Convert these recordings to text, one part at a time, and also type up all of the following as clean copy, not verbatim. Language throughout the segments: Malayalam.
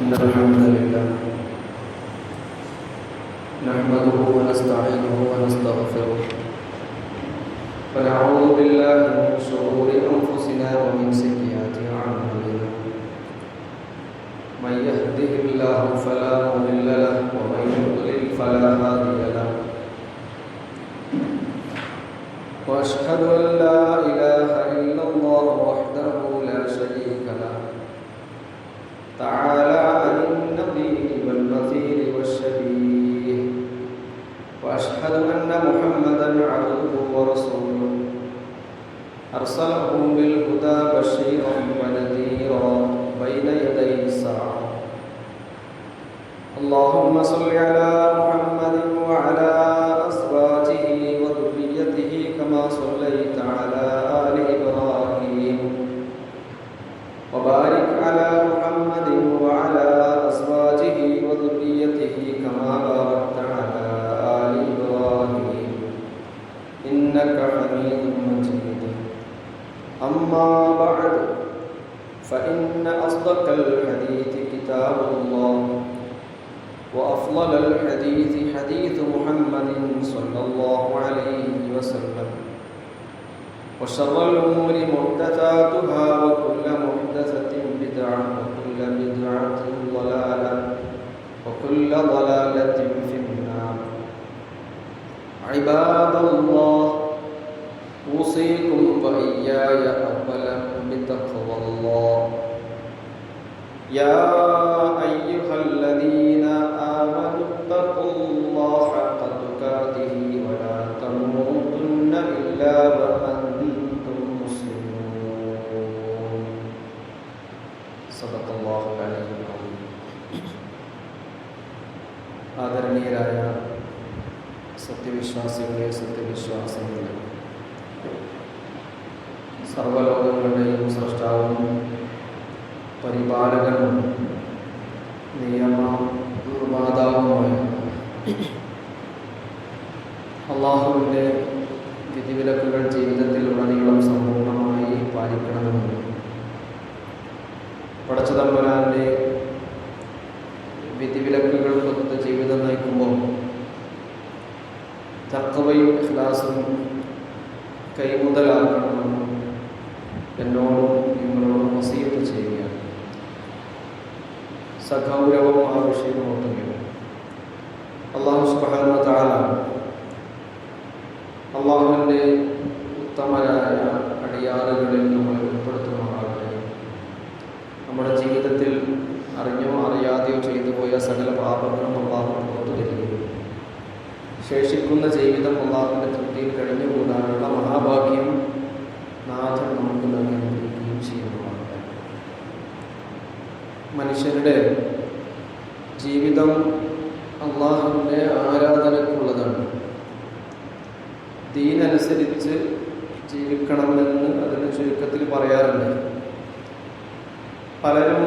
إن الحمد لله نحمده ونستعينه ونستغفره ونعوذ بالله من شرور أنفسنا ومن سيئات أعمالنا من يهده الله فلا مضل له ومن يضلل فلا هادي له وأشهد أن لا إله إلا الله وحده لا شريك له تعالى عن النظير والنذير والشبيه وأشهد أن محمدا عبده ورسوله أرسله بالهدى بشيرا ونذيرا بين يدي الساعة اللهم صل على محمد وعلى أزواجه وذريته كما صليت على آل إبراهيم وبارك على محمد وعلى أزواجه وذريته كما باركت على آل إبراهيم إنك حميد مجيد أما بعد فإن أصدق الحديث كتاب الله وأفضل الحديث حديث محمد صلى الله عليه وسلم وشر الأمور محدثاتها وكل محدثة بدعة وكل بدعة ضلالة وكل ضلالة في النار عباد الله أوصيكم وإياي أولا بتقوى الله يا أيها الذين آمنوا اتقوا الله حق تقاته ولا تموتن إلا وأنتم مسلمون صدق الله العلي العظيم ആദരണീയരായ സത്യവിശ്വാസികളെ സത്യവിശ്വാസികളെ സർവ്വലോകങ്ങളുടെയും സ്രഷ്ടാവും പരിപാലകനും നിയമമാതാവുമായ അള്ളാഹുവിൻ്റെ വിധിവിലക്കുകൾ ജീവിതത്തിലുടനീളം സമ്പൂർണ്ണമായി പാലിക്കണമെന്ന് പടച്ചതമ്പുരാൻ്റെ വിധിവിലക്കുകൾക്കൊത്ത് ജീവിതം നയിക്കുമ്പോൾ തഖ്വയും ഇഖ്ലാസും കൈമുതലാക്കണമെന്ന് എന്നോടും നിങ്ങളോടും വസീയത്ത് ചെയ്യുകയാണ്. സഗൗരവം ആ വിഷയം ഓർത്തുകയാണ്. അല്ലാഹു സുബ്ഹാനഹു വ തആല അള്ളാഹുവിൻ്റെ ഉത്തമരായ അടിയാറുകളിൽ നമ്മൾ ഉൾപ്പെടുത്തുമാറാകട്ടെ. നമ്മുടെ ജീവിതത്തിൽ അറിഞ്ഞോ അറിയാതെയോ ചെയ്തു പോയ സകല പാപങ്ങളും അള്ളാഹു പുറത്തു തരികയും ശേഷിക്കുന്ന ജീവിതം അള്ളാഹുവിൻ്റെ തൃപ്തിയിൽ കഴിഞ്ഞുകൂടാനുള്ള മഹാഭാഗ്യം നാഥൻ നമുക്ക് നൽകുകയും ചെയ്യുന്നതാണ്. മനുഷ്യരുടെ ജീവിതം അള്ളാഹുവിൻ്റെ ആരാധനക്കുള്ളതാണ്. ദീനനുസരിച്ച് ജീവിക്കണമെന്ന് അതിന് ചുരുക്കത്തിൽ പറയാറുണ്ട്. പലരും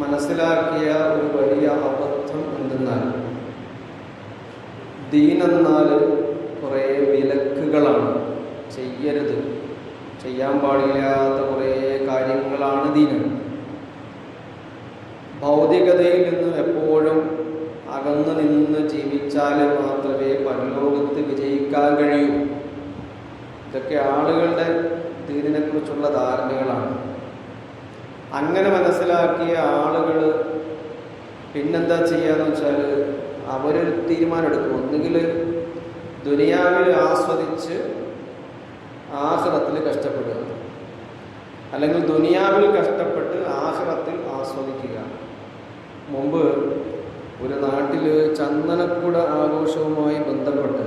മനസ്സിലാക്കിയ ഒരു വലിയ അബദ്ധം എന്തെന്നാൽ ദീനെന്നാൽ കുറേ വിലക്കുകളാണ്, ചെയ്യരുത്, ചെയ്യാൻ പാടില്ലാത്ത കുറേ കാര്യങ്ങളാണ് ദീന്. ഭൗതികതയിൽ നിന്ന് എപ്പോഴും അകന്നു നിന്ന് ജീവിച്ചാൽ മാത്രമേ പരലോകത്ത് വിജയിക്കാൻ കഴിയൂ. ഇതൊക്കെ ആളുകളുടെ ദീനിനെക്കുറിച്ചുള്ള ധാരണകളാണ്. അങ്ങനെ മനസ്സിലാക്കിയ ആളുകൾ പിന്നെന്താ ചെയ്യാന്ന് വെച്ചാൽ അവരൊരു തീരുമാനമെടുക്കും. ഒന്നുകിൽ ദുനിയാവിൽ ആസ്വദിച്ച് ആഖിറത്തിൽ കഷ്ടപ്പെടുക, അല്ലെങ്കിൽ ദുനിയാവിൽ കഷ്ടപ്പെട്ട് ആഖിറത്തിൽ ആസ്വദിക്കുക. മുമ്പ് ഒരു നാട്ടിൽ ചന്ദനക്കുട ആഘോഷവുമായി ബന്ധപ്പെട്ട്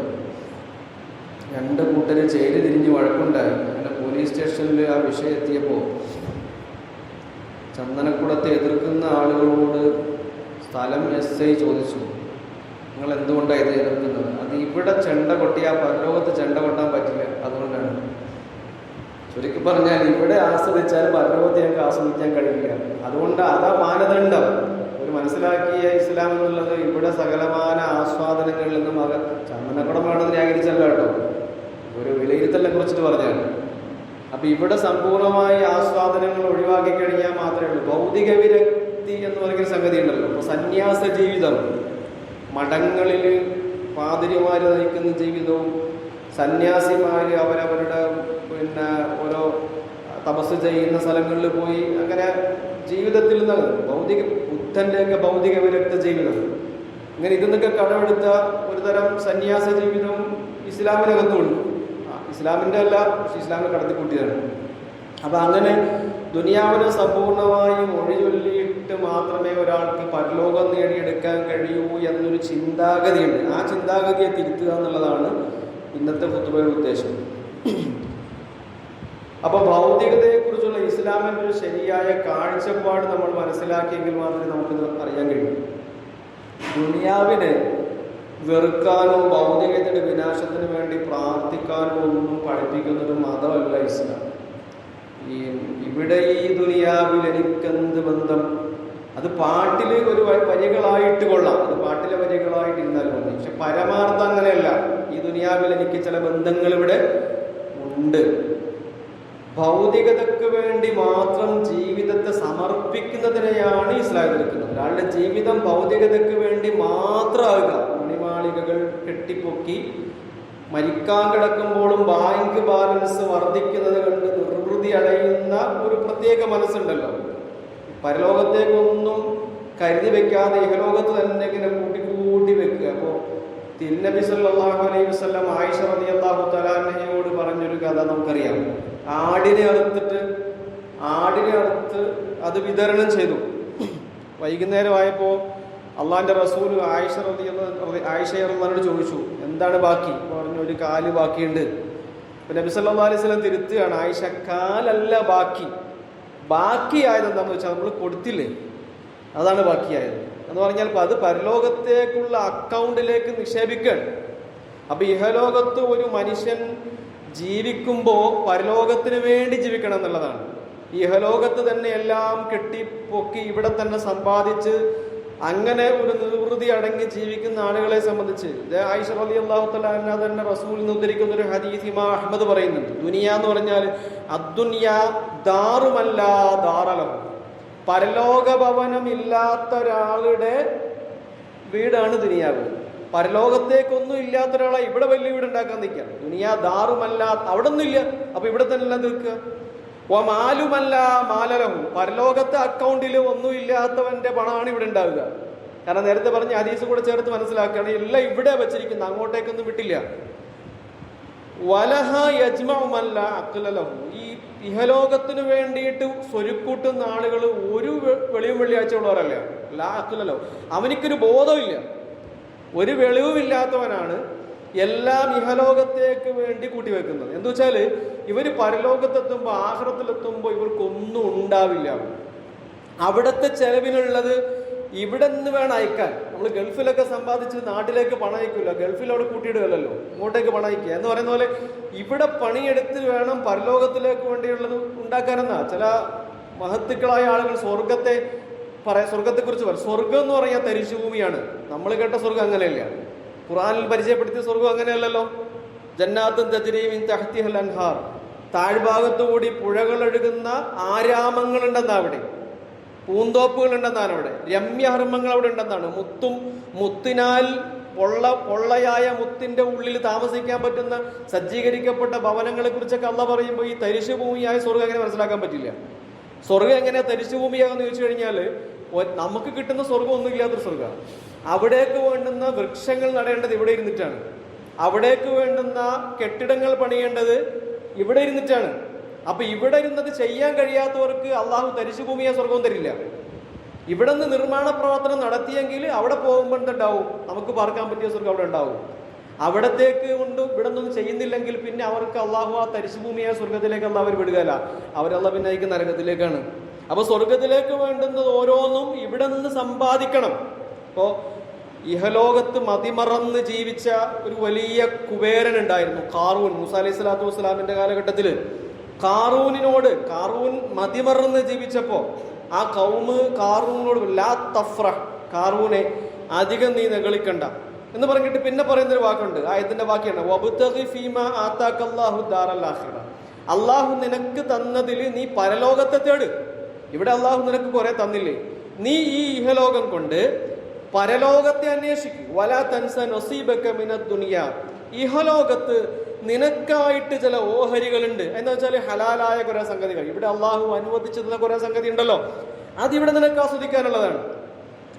രണ്ട് കൂട്ടര് ചേരി തിരിഞ്ഞ് വഴക്കുണ്ടായി. അങ്ങനെ പോലീസ് സ്റ്റേഷനിൽ ആ വിഷയം എത്തിയപ്പോൾ ചന്ദനക്കുടത്തെ എതിർക്കുന്ന ആളുകളോട് സ്ഥലം SI ചോദിച്ചു, നിങ്ങൾ എന്തുകൊണ്ടാണ് ഇത് എതിർക്കുന്നത്? അത് ഇവിടെ ചെണ്ട കൊട്ടിയാൽ പരലോകത്ത് ചെണ്ട കൊട്ടാൻ പറ്റില്ല, അതുകൊണ്ടാണ്. ചുരുക്കി പറഞ്ഞാൽ ഇവിടെ ആസ്വദിച്ചാൽ പരലോകത്ത് ഞങ്ങൾക്ക് ആസ്വദിക്കാൻ കഴിയില്ല, അതുകൊണ്ട് അതാ മാനദണ്ഡം. ഒരു മനസ്സിലാക്കിയ ഇസ്ലാം എന്നുള്ളത് ഇവിടെ സകലമാന ആസ്വാദനങ്ങളിൽ നിന്നും ചന്ദനക്കുടം വേണമെന്ന് ന്യായീകരിച്ചല്ല കേട്ടോ, ഒരു വിലയിരുത്തലിനെ കുറിച്ചിട്ട് പറഞ്ഞാണ്. അപ്പം ഇവിടെ സമ്പൂർണ്ണമായി ആസ്വാദനങ്ങൾ ഒഴിവാക്കി കഴിഞ്ഞാൽ മാത്രമേ ഉള്ളൂ. ഭൗതിക നിവൃത്തി എന്ന് പറയുന്ന സംഗതി ഉണ്ടല്ലോ. അപ്പോൾ സന്യാസ ജീവിതം, മഠങ്ങളിൽ പാതിരിമാർ നയിക്കുന്ന ജീവിതവും സന്യാസിമാർ അവരവരുടെ ഓരോ തപസ് ചെയ്യുന്ന സ്ഥലങ്ങളിൽ പോയി അങ്ങനെ ജീവിതത്തിൽ നിന്നാണ് ബുദ്ധൻ്റെയൊക്കെ ഭൗതിക വിരക്ത ജീവിതം, ഇങ്ങനെ ഇതിന്നൊക്കെ കടമെടുത്ത ഒരു തരം സന്യാസ ജീവിതം ഇസ്ലാമിനകത്തുണ്ട്. ഇസ്ലാമിൻ്റെ അല്ല, പക്ഷെ ഇസ്ലാമിനെ കടത്തിക്കൂട്ടിയതാണ്. അപ്പം അങ്ങനെ ദുനിയാവിനെ സമ്പൂർണമായും ഒഴിചൊല്ലിയിട്ട് മാത്രമേ ഒരാൾക്ക് പരലോകം നേടിയെടുക്കാൻ കഴിയൂ എന്നൊരു ചിന്താഗതിയുണ്ട്. ആ ചിന്താഗതിയെ തിരുത്തുക എന്നുള്ളതാണ് ഇന്നത്തെ ഖുതുബയുടെ ഉദ്ദേശം. അപ്പോൾ ഭൗതികതയെക്കുറിച്ചുള്ള ഇസ്ലാമിൻ്റെ ഒരു ശരിയായ കാഴ്ചപ്പാട് നമ്മൾ മനസ്സിലാക്കിയെങ്കിൽ മാത്രമേ നമുക്കിത് അറിയാൻ കഴിയൂ. ദുനിയാവിനെ വെറുക്കാനോ ഭൗതികതയുടെ വിനാശത്തിന് വേണ്ടി പ്രാർത്ഥിക്കാനോ ഒന്നും പഠിപ്പിക്കുന്നൊരു മതമല്ല ഇസ്ലാം. ഇവിടെ ഈ ദുനിയാവിൽ എനിക്കെന്ത് ബന്ധം, അത് പാട്ടിൽ ഒരു വരികളായിട്ട് കൊള്ളാം, അത് പാട്ടിലെ വരികളായിട്ട് ഇരുന്നാലും മതി. പക്ഷെ പരമാർത്ഥം അങ്ങനെയല്ല. ഈ ദുനിയാവിൽ എനിക്ക് ചില ബന്ധങ്ങൾ ഇവിടെ ഉണ്ട്. ഭൗതികതയ്ക്ക് വേണ്ടി മാത്രം ജീവിതത്തെ സമർപ്പിക്കുന്നതിനെയാണ് ഇസ്ലാം എതിർക്കുന്നത്. ഒരാളുടെ ജീവിതം ഭൗതികതയ്ക്ക് വേണ്ടി മാത്രമാകുക, മണിമാളികകൾ കെട്ടിപ്പൊക്കി മരിക്കാൻ കിടക്കുമ്പോഴും ബാങ്ക് ബാലൻസ് വർദ്ധിക്കുന്നത് കണ്ട് നിർവൃതി അടയുന്ന ഒരു പ്രത്യേക മനസ്സുണ്ടല്ലോ. പരലോകത്തേക്കൊന്നും കരുതി വെക്കാതെ ഇഹലോകത്ത് തന്നെ ഇങ്ങനെ കൂട്ടി വെക്കുക. അപ്പോൾ തിരുനബി സല്ലല്ലാഹു അലൈഹി വസല്ലം ആയിഷ റളിയല്ലാഹു തആല അൻഹയോട് പറഞ്ഞൊരു കഥ നമുക്കറിയാം. ആടിനെ അറുത്ത് അത് വിതരണം ചെയ്തു. വൈകുന്നേരമായപ്പോൾ അള്ളാഹിൻ്റെ റസൂൽ ആയിഷ റളിയല്ലാഹു ചോദിച്ചു, എന്താണ് ബാക്കി? പറഞ്ഞു, ഒരു കാല് ബാക്കിയുണ്ട്. അപ്പോൾ നബി സല്ലല്ലാഹു അലൈഹി വസല്ലം തിരുത്തുകയാണ്, ആയിഷ, കാലല്ല ബാക്കിയായത് എന്താണെന്ന് വെച്ചാൽ നമ്മൾ കൊടുത്തില്ലേ, അതാണ് ബാക്കിയായത് എന്ന് പറഞ്ഞാൽ അത് പരലോകത്തേക്കുള്ള അക്കൗണ്ടിലേക്ക് നിക്ഷേപിക്കുകയാണ്. അപ്പൊ ഇഹലോകത്ത് ഒരു മനുഷ്യൻ ജീവിക്കുമ്പോൾ പരലോകത്തിന് വേണ്ടി ജീവിക്കണം എന്നുള്ളതാണ്. ഇഹലോകത്ത് തന്നെ എല്ലാം കെട്ടിപ്പൊക്കി ഇവിടെ തന്നെ സമ്പാദിച്ച് അങ്ങനെ ഒരു നിർവൃതി അടങ്ങി ജീവിക്കുന്ന ആളുകളെ സംബന്ധിച്ച് ആയിഷ റളിയല്ലാഹു തആല അൻഹ തന്നെ റസൂലിൽ നിന്ന് ഉദ്ധരിക്കുന്ന ഒരു ഹദീസ് ഇമാം അഹ്മദ് പറയുന്നുണ്ട്. ദുനിയ എന്ന് പറഞ്ഞാൽ അദ്ദുനിയ ദാറുമല്ല ദാറലഹു, പരലോക ഭവനം ഇല്ലാത്ത ഒരാളുടെ വീടാണ് ദുനിയാവ്. പരലോകത്തേക്കൊന്നും ഇല്ലാത്ത ഒരാളെ ഇവിടെ വലിയ വീട് ഉണ്ടാക്കാൻ നിൽക്കാം. ദുനിയാ ദാറുമല്ല, അവിടെ ഒന്നും ഇല്ല, അപ്പൊ ഇവിടെ തന്നെ എല്ലാം തീർക്കുക. മാലുമല്ല മാലലഹു, പരലോകത്തെ അക്കൗണ്ടിൽ ഒന്നും ഇല്ലാത്തവന്റെ പണമാണ് ഇവിടെ ഉണ്ടാവുക. കാരണം നേരത്തെ പറഞ്ഞ ഹദീസ് കൂടെ ചേർത്ത് മനസ്സിലാക്കുകയാണ്, എല്ലാം ഇവിടെ വെച്ചിരിക്കുന്നത്, അങ്ങോട്ടേക്കൊന്നും വിട്ടില്ല. വലഹ യജ്മഉമല്ല അഖ്ലലഹു, ഈ ഇഹലോകത്തിന് വേണ്ടിയിട്ട് സ്വരുക്കൂട്ടുന്ന ആളുകൾ ഒരു വെളിവും വെള്ളിയാഴ്ച ഉള്ളവരല്ല. ലാ അഖ്ലലഹു, അവനിക്കൊരു ബോധമില്ല, ഒരു വെളിവുമില്ലാത്തവനാണ് എല്ലാം ഇഹലോകത്തേക്ക് വേണ്ടി കൂട്ടിവെക്കുന്നത്. എന്ന് വെച്ചാൽ ഇവർ പരലോകത്തെത്തുമ്പോൾ ആഖിറത്തിലെത്തുമ്പോൾ ഇവർക്കൊന്നും ഉണ്ടാവില്ല. അവിടുത്തെ ചെലവിനുള്ളത് ഇവിടെ നിന്ന് വേണം അയക്കാൻ. നമ്മൾ ഗൾഫിലൊക്കെ സമ്പാദിച്ച് നാട്ടിലേക്ക് പണം അയക്കില്ല, ഗൾഫിൽ അവിടെ കൂട്ടിയിടുകയല്ലോ, ഇങ്ങോട്ടേക്ക് പണം അയക്കുക എന്ന് പറയുന്ന പോലെ ഇവിടെ പണിയെടുത്ത് വേണം പരലോകത്തിലേക്ക് വേണ്ടിയുള്ളത് ഉണ്ടാക്കാനെന്നാ ചില മഹത്തുക്കളായ ആളുകൾ സ്വർഗത്തെക്കുറിച്ച് പറയും. സ്വർഗം എന്ന് പറഞ്ഞാൽ തരിശുഭൂമിയാണ്. നമ്മൾ കേട്ട സ്വർഗം അങ്ങനെയല്ല. ഖുർആനിൽ പരിചയപ്പെടുത്തിയ സ്വർഗം അങ്ങനെയല്ലല്ലോ. ജന്നാത്തുൻ തജ്രി മിൻ തഹ്തിഹൽ അൻഹാർ, താഴ്ഭാഗത്തുകൂടി പുഴകൾ ഒഴുകുന്ന ആരാമങ്ങൾ ഉണ്ടെന്നാ അവിടെ, പൂന്തോപ്പുകൾ ഉണ്ടെന്നാണ് അവിടെ, രമ്യഹർമ്മങ്ങൾ അവിടെ ഉണ്ടെന്നാണ്. മുത്തിനാൽ പൊള്ളയായ മുത്തിന്റെ ഉള്ളിൽ താമസിക്കാൻ പറ്റുന്ന സജ്ജീകരിക്കപ്പെട്ട ഭവനങ്ങളെ കുറിച്ചൊക്കെ അള്ളാഹ് പറയുമ്പോൾ ഈ തരിശുഭൂമിയായ സ്വർഗം എങ്ങനെ മനസ്സിലാക്കാൻ പറ്റില്ല. സ്വർഗം എങ്ങനെ തരിശുഭൂമിയാകുമെന്ന് ചോദിച്ചു കഴിഞ്ഞാൽ നമുക്ക് കിട്ടുന്ന സ്വർഗം ഒന്നും ഇല്ലാത്തൊരു സ്വർഗമാണ്. അവിടേക്ക് വേണ്ടുന്ന വൃക്ഷങ്ങൾ നടേണ്ടത് ഇവിടെ ഇരുന്നിട്ടാണ്, അവിടേക്ക് വേണ്ടുന്ന കെട്ടിടങ്ങൾ പണിയേണ്ടത് ഇവിടെ ഇരുന്നിട്ടാണ്. അപ്പൊ ഇവിടെ ഇരുന്നത് ചെയ്യാൻ കഴിയാത്തവർക്ക് അള്ളാഹു തരിശുഭൂമിയെ സ്വർഗവും തരില്ല. ഇവിടെ നിന്ന് നിർമ്മാണ പ്രവർത്തനം നടത്തിയെങ്കിൽ അവിടെ പോകുമ്പോൾ എന്തുണ്ടാവും, നമുക്ക് പാർക്കാൻ പറ്റിയ സ്വർഗം അവിടെ ഉണ്ടാവും. അവിടത്തേക്ക് കൊണ്ട് ഇവിടെ നിന്നൊന്നും ചെയ്യുന്നില്ലെങ്കിൽ പിന്നെ അവർക്ക് അള്ളാഹു ആ തരിശുഭൂമിയായ സ്വർഗത്തിലേക്ക് അള്ളാഹു വിടുകയല്ല, അവരല്ല പിന്നെ അയക്കുന്ന നരകത്തിലേക്കാണ്. അപ്പൊ സ്വർഗത്തിലേക്ക് വേണ്ടുന്നത് ഓരോന്നും ഇവിടെ നിന്ന് സമ്പാദിക്കണം. ഇപ്പോ ഇഹലോകത്ത് മതിമറന്ന് ജീവിച്ച ഒരു വലിയ കുബേരൻ ഉണ്ടായിരുന്നു, ഖാറൂൻ. മൂസ അലൈഹി സ്വലാത്തു വസ്സലാമിന്റെ കാലഘട്ടത്തിൽ ഖാറൂൻ മതിമറന്ന് ജീവിച്ചപ്പോ ആ കൗമ് ഖാറൂനോട് ലാ തഫ്രഹ്, ഖാറൂനെ അധികം നീ നെകളിക്കണ്ട എന്ന് പറഞ്ഞിട്ട് പിന്നെ പറയുന്നൊരു വാക്കുണ്ട്. ആയത്തിന്റെ വാക്യാണ് വബ്തഗി ഫീമാ ആതാകല്ലാഹു ദാറൽ ആഖിറ, അള്ളാഹു നിനക്ക് തന്നതിൽ നീ പരലോകത്തെ തേട്. ഇവിടെ അള്ളാഹു നിനക്ക് കുറെ തന്നില്ലേ, നീ ഈ ഇഹലോകം കൊണ്ട് പരലോകത്തെ അന്വേഷിക്കും. വലാ തൻസ നസീബക മിനദ് ദുനിയ. ഇഹലോകത്ത് നിനക്കായിട്ട് ചില ഓഹരികളുണ്ട്. എന്ന് വെച്ചാൽ ഹലാലായ കുറെ സംഗതികൾ, ഇവിടെ അള്ളാഹു അനുവദിച്ചിരുന്ന കുറെ സംഗതി ഉണ്ടല്ലോ, അതിവിടെ നിനക്ക് ആസ്വദിക്കാനുള്ളതാണ്.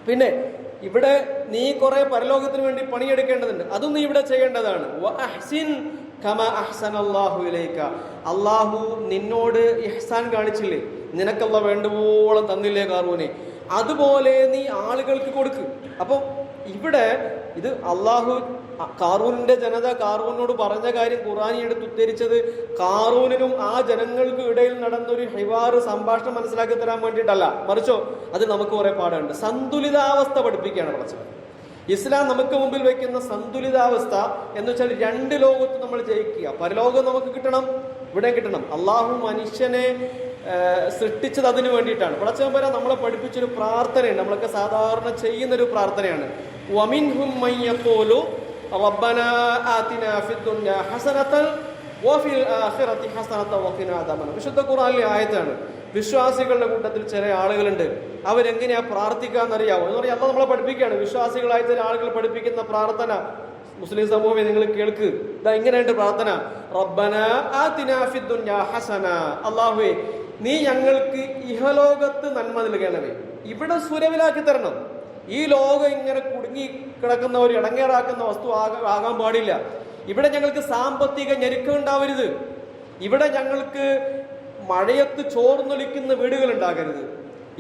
പിന്നെ ഇവിടെ നീ കുറെ പരലോകത്തിന് വേണ്ടി പണിയെടുക്കേണ്ടതുണ്ട്, അതും നീ ഇവിടെ ചെയ്യേണ്ടതാണ്. അള്ളാഹു നിന്നോട് ഇഹ്സാൻ കാണിച്ചില്ലേ, നിനക്കല്ല വേണ്ടുവോളം തന്നില്ലേ കാറൂനെ, അതുപോലെ നീ ആളുകൾക്ക് കൊടുക്ക്. അപ്പൊ ഇവിടെ ഇത് അള്ളാഹു കാറൂനിന്റെ ജനത കാറൂനോട് പറഞ്ഞ കാര്യം ഖുർആനി എടുത്ത് ഉദ്ധരിച്ചത് കാറൂനും ആ ജനങ്ങൾക്ക് ഇടയിൽ നടന്നൊരു ഹിവാറ് സംഭാഷണം മനസ്സിലാക്കി തരാൻ വേണ്ടിയിട്ടല്ല, മറിച്ചോ അത് നമുക്ക് കുറെ പാടുണ്ട്. സന്തുലിതാവസ്ഥ പഠിപ്പിക്കുകയാണ് പഠിച്ചത്. ഇസ്ലാം നമുക്ക് മുമ്പിൽ വെക്കുന്ന സന്തുലിതാവസ്ഥ എന്ന് വെച്ചാൽ രണ്ട് ലോകത്ത് നമ്മൾ ജയിക്കുക. പരലോകം നമുക്ക് കിട്ടണം, ഇവിടെ കിട്ടണം. അള്ളാഹു മനുഷ്യനെ സൃഷ്ടിച്ചത് അതിനു വേണ്ടിയിട്ടാണ്. പടച്ചവൻ വരെ നമ്മളെ പഠിപ്പിച്ചൊരു പ്രാർത്ഥനയുണ്ട്, നമ്മളൊക്കെ സാധാരണ ചെയ്യുന്നൊരു പ്രാർത്ഥനയാണ്. വമിൻഹും മയ്യഖൂലു റബ്ബനാ ആതിനാ ഫിദ്ദുനിയ ഹസനതൻ വഫിൽ ആഖിറതി ഹസനതൻ വഖിനാ അദാബന്നാർ. വിശുദ്ധ ഖുർആനിലെ ആയത്താണ്. വിശ്വാസികളുടെ കൂട്ടത്തിൽ ചില ആളുകളുണ്ട്, അവരെങ്ങനെയാ പ്രാർത്ഥിക്കാന്നറിയാവോ എന്ന് പറയാം. അള്ളാഹ് നമ്മളെ പഠിപ്പിക്കുകയാണ്. വിശ്വാസികളായ ചില ആളുകൾ പഠിപ്പിക്കുന്ന പ്രാർത്ഥന മുസ്ലിം സമൂഹമേ നിങ്ങൾ കേൾക്ക്. ഇതാ ഇങ്ങനെയുണ്ട് പ്രാർത്ഥന: റബ്ബനാ ആതിനാ ഫിദ്ദുനിയ ഹസന. അല്ലാഹുവേ, നീ ഞങ്ങൾക്ക് ഇഹലോകത്ത് നന്മ നൽകണമേ, ഇവിടെ സുരവിലാക്കി തരണം. ഈ ലോകം ഇങ്ങനെ കുടുങ്ങി കിടക്കുന്ന ഒരു ഇടങ്ങേറാക്കുന്ന വസ്തു ആകാൻ പാടില്ല. ഇവിടെ ഞങ്ങൾക്ക് സാമ്പത്തിക ഞെരുക്കം ഉണ്ടാവരുത്. ഇവിടെ ഞങ്ങൾക്ക് മഴയത്ത് ചോർന്നൊലിക്കുന്ന വീടുകൾ ഉണ്ടാകരുത്.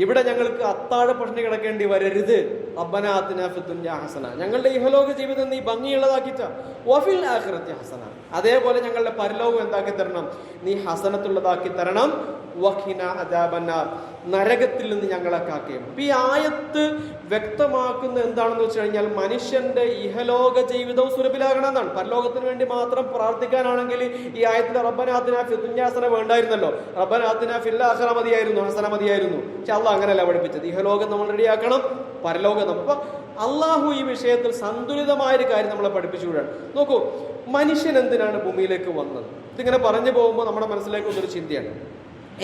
ഇവിടെ ഞങ്ങൾക്ക് അത്താഴ പട്ടിണി കിടക്കേണ്ടി വരരുത്. റബ്ബനാ ആതിനാ ഫിദ്ദുനിയ ഹസന. ഞങ്ങളുടെ ഇഹലോക ജീവിതം നീ ഭംഗിയുള്ളതാക്കിച്ച. വഫിൽ ആഖിറതി ഹസന. അതേപോലെ ഞങ്ങളുടെ പരലോകം എന്താക്കി തരണം? നീ ഹസനത്തുള്ളതാക്കി തരണം. വഖിനാ അദാബന്നാർ. നരകത്തിൽ നിന്ന് ഞങ്ങളെ കാക്കുകയും. അപ്പൊ ഈ ആയത്ത് വ്യക്തമാക്കുന്ന എന്താണെന്ന് വെച്ച് കഴിഞ്ഞാൽ മനുഷ്യന്റെ ഇഹലോക ജീവിതവും സുലഭിലാകണം എന്നാണ്. പരലോകത്തിന് വേണ്ടി മാത്രം പ്രാർത്ഥിക്കാനാണെങ്കിൽ ഈ ആയത്തിന്റെ റബ്ബനാ ആതിനാ ഫിദ്ദുനിയ ഹസന വേണ്ടായിരുന്നല്ലോ. റബ്ബനാ ആതിനാ ഫിൽ ആഖിറ മതിയായിരുന്നു, ഹസന മതിയായിരുന്നു. പക്ഷെ അള്ളാഹ് അങ്ങനെയല്ല പഠിപ്പിച്ചത്. ഇഹലോകം നമ്മൾ റെഡിയാക്കണം, പരലോകം നമ്മൾ. അപ്പൊ അള്ളാഹു ഈ വിഷയത്തിൽ സന്തുലിതമായൊരു കാര്യം നമ്മളെ പഠിപ്പിച്ചുകൂടാണ്. നോക്കൂ, മനുഷ്യൻ എന്തിനാണ് ഭൂമിയിലേക്ക് വന്നത്? ഇതിങ്ങനെ പറഞ്ഞു പോകുമ്പോൾ നമ്മുടെ മനസ്സിലേക്ക് വന്നൊരു ചിന്തയാണ്,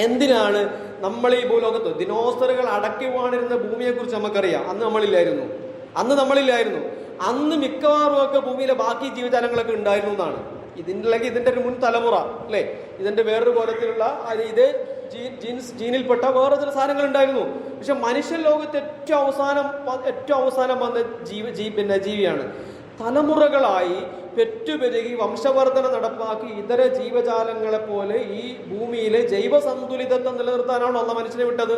എന്തിനാണ് നമ്മൾ ഈ ഭൂലോകത്ത് ദിനോസറുകൾ അടക്കി വാണിരുന്ന ഭൂമിയെ കുറിച്ച് നമുക്കറിയാം. അന്ന് നമ്മളില്ലായിരുന്നു. അന്ന് മിക്കവാറും ഒക്കെ ഭൂമിയിലെ ബാക്കി ജീവജാലങ്ങളൊക്കെ ഉണ്ടായിരുന്നു എന്നാണ്. ഇതിന്റെ ഒരു മുൻ തലമുറ അല്ലെ, ഇതിന്റെ വേറൊരു കോലത്തിലുള്ള ഇതേ ജീനിൽപ്പെട്ട വേറെ ചില സാധനങ്ങൾ ഉണ്ടായിരുന്നു. പക്ഷെ മനുഷ്യ ലോകത്ത് ഏറ്റവും അവസാനം വന്ന ജീവിയാണ്. തലമുറകളായി പെറ്റുപെരുകി വംശവർധന നടപ്പാക്കി ഇതര ജീവജാലങ്ങളെ പോലെ ഈ ഭൂമിയിലെ ജൈവ സന്തുലിതത്വം നിലനിർത്താനാണോ അള്ളാഹ് മനുഷ്യനെ വിട്ടത്?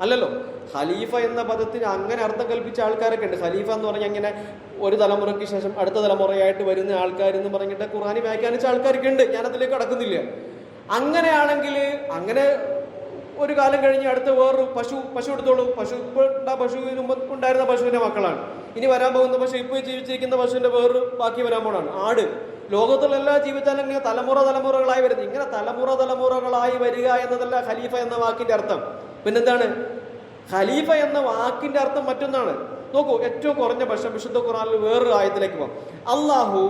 അല്ലല്ലോ. ഖലീഫ എന്ന പദത്തിന് അങ്ങനെ അർത്ഥം കൽപ്പിച്ച ആൾക്കാരൊക്കെ ഉണ്ട്. ഖലീഫ എന്ന് പറഞ്ഞാൽ ഇങ്ങനെ ഒരു തലമുറയ്ക്ക് ശേഷം അടുത്ത തലമുറയായിട്ട് വരുന്ന ആൾക്കാരെന്ന് പറഞ്ഞിട്ട് ഖുർആനി വ്യാഖ്യാനിച്ച ആൾക്കാരൊക്കെ ഉണ്ട്. ഞാനതിലേക്ക് കടക്കുന്നില്ല. അങ്ങനെയാണെങ്കിൽ അങ്ങനെ ഒരു കാലം കഴിഞ്ഞ് അടുത്ത വേറൊരു പശു എടുത്തോളൂ. പശുവിന് മുമ്പ് ഉണ്ടായിരുന്ന പശുവിന്റെ മക്കളാണ്. ഇനി വരാൻ പോകുന്ന പശു, ഇപ്പോൾ ജീവിച്ചിരിക്കുന്ന പശുവിന്റെ വേറൊരു ബാക്കി വരാൻ പോണാണ് ആട്. ലോകത്തുള്ള എല്ലാ ജീവിതജാലങ്ങളും തലമുറകളായി വരുന്നത്. ഇങ്ങനെ തലമുറകളായി വരിക എന്നതല്ല ഖലീഫ എന്ന വാക്കിന്റെ അർത്ഥം. പിന്നെന്താണ്? ഖലീഫ എന്ന വാക്കിന്റെ അർത്ഥം മറ്റൊന്നാണ്. നോക്കൂ, ഏറ്റവും കുറഞ്ഞ പക്ഷം വിശുദ്ധ ഖുർആനിൽ വേറൊരു ആയത്തിലേക്ക് പോകാം. അള്ളാഹു